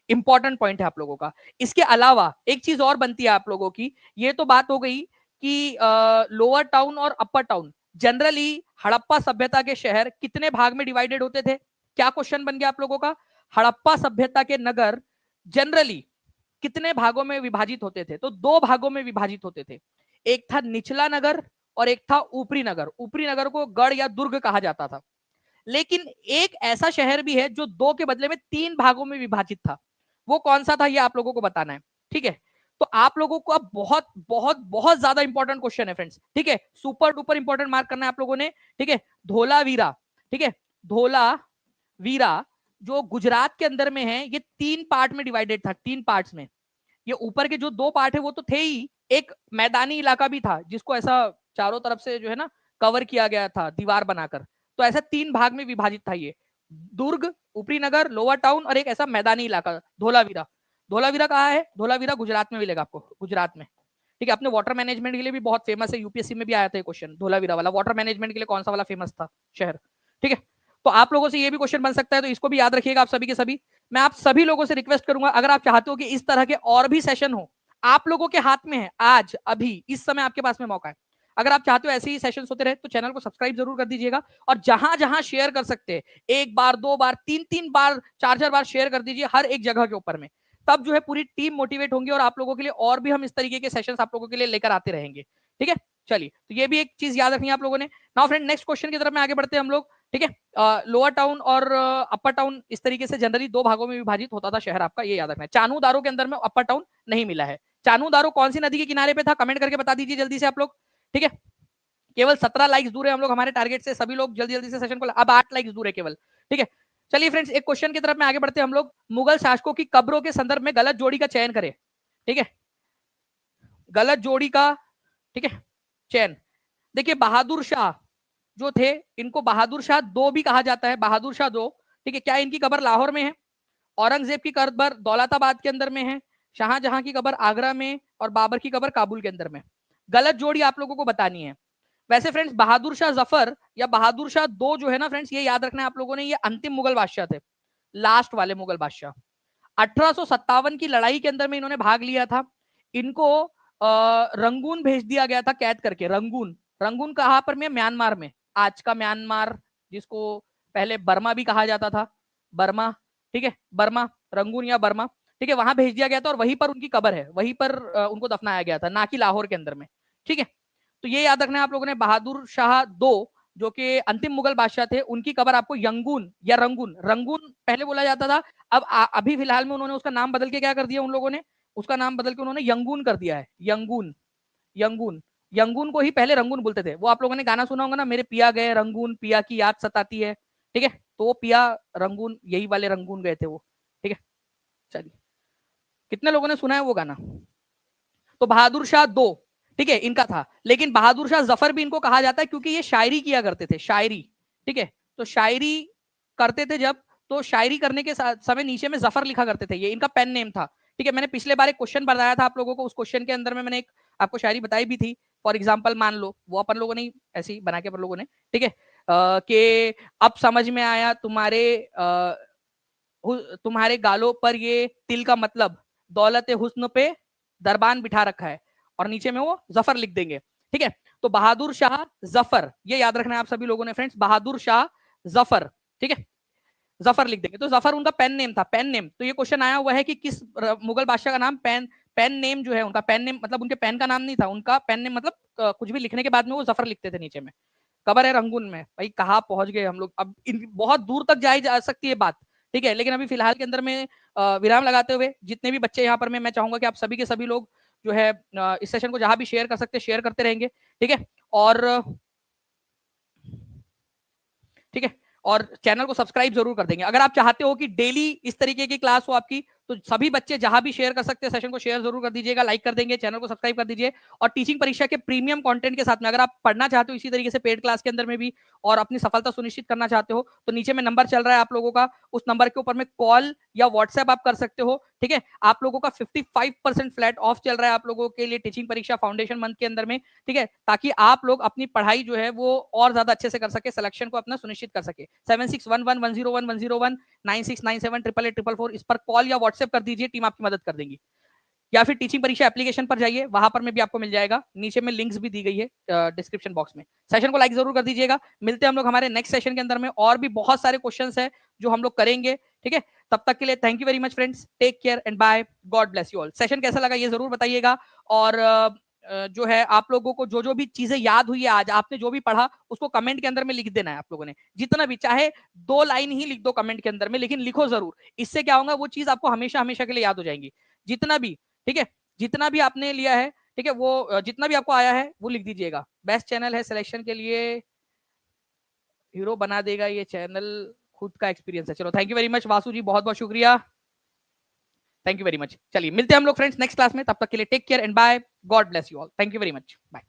इंपॉर्टेंट पॉइंट है आप लोगों का। इसके अलावा एक चीज और बनती है आप लोगों की, ये तो बात हो गई कि लोअर टाउन और अपर टाउन, जनरली हड़प्पा सभ्यता के शहर कितने भाग में डिवाइडेड होते थे? क्या क्वेश्चन बन गया आप लोगों का? हड़प्पा सभ्यता के नगर जनरली कितने भागों में विभाजित होते थे? तो दो भागों में विभाजित होते थे, एक था निचला नगर और एक था ऊपरी नगर। ऊपरी नगर को गढ़ या दुर्ग कहा जाता था। लेकिन एक ऐसा शहर भी है जो दो के बदले में तीन भागों में विभाजित था, वो कौन सा था ये आप लोगों को बताना है, ठीक है। तो आप लोगों को अब बहुत बहुत बहुत ज्यादा इंपॉर्टेंट क्वेश्चन है फ्रेंड्स, ठीक है, सुपर डुपर इंपॉर्टेंट मार्क करना है आप लोगों ने, ठीक है। धोलावीरा, ठीक है, धोलावीरा जो गुजरात के अंदर में है, ये 3 पार्ट में डिवाइडेड था, 3 पार्ट्स में। ये ऊपर के जो 2 पार्ट है वो तो थे ही, एक मैदानी इलाका भी था जिसको ऐसा चारों तरफ से जो है ना कवर किया गया था दीवार बनाकर। तो ऐसा 3 भाग में विभाजित था ये, दुर्ग, ऊपरी नगर, लोअर टाउन और एक ऐसा मैदानी इलाका धोलावीरा। धोलावीरा कहाँ है? धोलावीरा गुजरात में मिलेगा आपको, गुजरात में। ठीक है, अपने वाटर मैनेजमेंट के लिए भी बहुत फेमस है, यूपीएससी में भी आया था क्वेश्चन धोलावीरा वाला, वाटर मैनेजमेंट के लिए कौन सा वाला फेमस था शहर। ठीक है, तो आप लोगों से ये भी क्वेश्चन बन सकता है, तो इसको भी याद रखिएगा आप सभी के सभी। मैं आप सभी लोगों से रिक्वेस्ट करूंगा, अगर आप चाहते हो कि इस तरह के और भी सेशन हो, आप लोगों के हाथ में है, आज अभी इस समय आपके पास में मौका है। अगर आप चाहते हो ऐसे ही सेशंस होते रहे तो चैनल को सब्सक्राइब जरूर कर दीजिएगा, और जहां जहां शेयर कर सकते हैं, 1 बार 2 बार 3 बार 4 बार शेयर कर दीजिए हर एक जगह के ऊपर में। तब जो है पूरी टीम मोटिवेट होंगी और आप लोगों के लिए और भी हम इस तरीके के सेशंस आप लोगों के लिए लेकर आते रहेंगे। ठीक है, चलिए, तो ये भी एक चीज याद रखनी है आप लोगों ने। नाउ फ्रेंड, नेक्स्ट क्वेश्चन की तरफ में आगे बढ़ते हैं हम लोग। ठीक है, लोअर टाउन और अपर टाउन इस तरीके से जनरली 2 भागों में विभाजित होता था शहर आपका, ये याद रखना है। चानू दारो के अंदर में अपर टाउन नहीं मिला है। चानू दारो कौन सी नदी के किनारे पे था? कमेंट करके बता दीजिए जल्दी से आप लोग। ठीक है, केवल 17 लाइक्स दूर है हम लोग हमारे टारगेट से, सभी लोग जल्दी जल्दी से सेशन को, अब 8 लाइक्स दूर है केवल। ठीक है, चलिए फ्रेंड्स, एक क्वेश्चन की तरफ में आगे बढ़ते हैं हम लोग। मुगल शासकों की कब्रों के संदर्भ में गलत जोड़ी का चयन करें। ठीक है, गलत जोड़ी का, ठीक है, चयन। देखिए, बहादुर शाह जो थे, इनको बहादुर शाह 2 भी कहा जाता है, बहादुर शाह 2। ठीक है, क्या इनकी कब्र लाहौर में है? औरंगजेब की कब्र दौलताबाद के अंदर में है, शाहजहां की कब्र आगरा में, और बाबर की कब्र काबुल के अंदर में। गलत जोड़ी आप लोगों को बतानी है। वैसे फ्रेंड्स, बहादुर शाह जफर या बहादुर शाह 2 जो है ना फ्रेंड्स, ये याद रखना है आप लोगों ने, ये अंतिम मुगल बादशाह थे, लास्ट वाले मुगल बादशाह। 1857 की लड़ाई के अंदर में इन्होंने भाग लिया था। इनको रंगून भेज दिया गया था कैद करके। रंगून, रंगून कहां पर में? म्यांमार में, आज का म्यांमार, जिसको पहले बर्मा भी कहा जाता था, बर्मा। ठीक है, बर्मा, रंगून या बर्मा। ठीक है, वहां भेज दिया गया था और वहीं पर उनकी कब्र है, वहीं पर उनको दफनाया गया था, ना कि लाहौर के अंदर में। ठीक है, तो ये याद रखना है आप लोगों ने। बहादुर शाह 2 जो कि अंतिम मुगल बादशाह थे, उनकी कब्र आपको यंगून या रंगून, रंगून पहले बोला जाता था, अब अभी फिलहाल में उन्होंने उसका नाम बदल के क्या कर दिया, उन लोगों ने उसका नाम बदल के उन्होंने यंगून कर दिया है। यंगून, यंगून, यंगून को ही पहले रंगून बोलते थे। वो आप लोगों ने गाना सुना होगा ना, मेरे पिया गए रंगून, पिया की याद सताती है। ठीक है, तो वो पिया रंगून, यही वाले रंगून गए थे वो। ठीक है, चलिए, कितने लोगों ने सुना है वो गाना? तो बहादुर शाह 2, ठीक है, इनका था। लेकिन बहादुर शाह जफर भी इनको कहा जाता है क्योंकि ये शायरी किया करते थे, शायरी। ठीक है, तो शायरी करते थे जब, तो शायरी करने के समय नीचे में जफर लिखा करते थे, ये इनका पेन नेम था। ठीक है, मैंने पिछले बार एक क्वेश्चन बताया था आप लोगों को, उस क्वेश्चन के अंदर में मैंने एक आपको शायरी बताई भी थी। फॉर एग्जाम्पल मान लो, वो अपन लोगों ने ऐसे ही बना के अपन लोगों ने, ठीक है, कि अब समझ में आया तुम्हारे गालों पर ये तिल का मतलब, दौलत हुस्न पे दरबान बिठा रखा है, और नीचे में वो जफर लिख देंगे। ठीक है, तो बहादुर शाह जफर, ये याद रखना है आप सभी लोगों ने फ्रेंड्स, बहादुर शाह जफर। ठीक है, जफर लिख देंगे, तो जफर उनका पेन नेम था, पेन नेम। तो ये क्वेश्चन आया हुआ है कि किस मुगल बादशाह का नाम पेन, पेन नेम जो है उनका, पेन नेम मतलब उनके पेन का नाम नहीं था, उनका पेन नेम मतलब कुछ भी लिखने के बाद में वो जफर लिखते थे नीचे में। खबर है रंगून में। भाई कहाँ पहुंच गए हम लोग, अब बहुत दूर तक जाई जा सकती है बात। ठीक है, लेकिन अभी फिलहाल के अंदर में विराम लगाते हुए, जितने भी बच्चे यहाँ पर मैं चाहूंगा कि आप सभी के सभी लोग जो है इस सेशन को जहां भी शेयर कर सकते शेयर करते रहेंगे। ठीक है, और ठीक है, और चैनल को सब्सक्राइब जरूर कर देंगे। अगर आप चाहते हो कि डेली इस तरीके की क्लास हो आपकी, तो सभी बच्चे जहां भी शेयर कर सकते हैं सेशन को शेयर जरूर कर दीजिएगा, लाइक कर देंगे, चैनल को सब्सक्राइब कर दीजिए। और टीचिंग परीक्षा के प्रीमियम कंटेंट के साथ में अगर आप पढ़ना चाहते हो इसी तरीके से पेड क्लास के अंदर में भी, और अपनी सफलता सुनिश्चित करना चाहते हो, तो नीचे में नंबर चल रहा है आप लोगों का, उस नंबर के ऊपर में कॉल या व्हाट्सएप आप कर सकते हो। ठीक है, आप लोगों का 55% फ्लैट ऑफ चल रहा है आप लोगों के लिए टीचिंग परीक्षा फाउंडेशन मंथ के अंदर में। ठीक है, ताकि आप लोग अपनी पढ़ाई जो है वो और ज्यादा अच्छे से कर सके, सिलेक्शन को अपना सुनिश्चित कर सके। 7611101101 9697888844 इस पर कॉल या व्हाट्सएप कर दीजिए, टीम आपकी मदद कर देगी। या फिर टीचिंग परीक्षा एप्लीकेशन पर जाइए, वहां पर में भी आपको मिल जाएगा, नीचे में लिंक्स भी दी गई है डिस्क्रिप्शन बॉक्स में। सेशन को लाइक जरूर कर दीजिएगा। मिलते हैं हम लोग हमारे नेक्स्ट सेशन के अंदर में, और भी बहुत सारे क्वेश्चंस है जो हम लोग करेंगे। ठीक है, तब तक के लिए thank you very much friends, take care and bye, God bless you all. Session कैसा लगा ये जरूर बताइएगा, और जो है आप लोगों को जो जो भी चीजें याद हुई है आज, आपने जो भी पढ़ा उसको कमेंट के अंदर में लिख देना है आप लोगों ने, जितना भी, चाहे 2 लाइन ही लिख दो कमेंट के अंदर में, लेकिन लिखो जरूर। इससे क्या होगा, वो चीज आपको हमेशा हमेशा के लिए याद हो जाएंगी, जितना भी। ठीक है, जितना भी आपने लिया है, ठीक है, वो जितना भी आपको आया है वो लिख दीजिएगा। बेस्ट चैनल है सिलेक्शन के लिए, हीरो बना देगा ये चैनल खुद का एक्सपीरियंस है। चलो thank you very much Vasu ji, बहुत बहुत शुक्रिया, थैंक यू वेरी मच। चलिए मिलते हैं हम लोग फ्रेंड्स नेक्स्ट क्लास में, तब तक के लिए take care and bye, God bless you all, thank you very much, bye.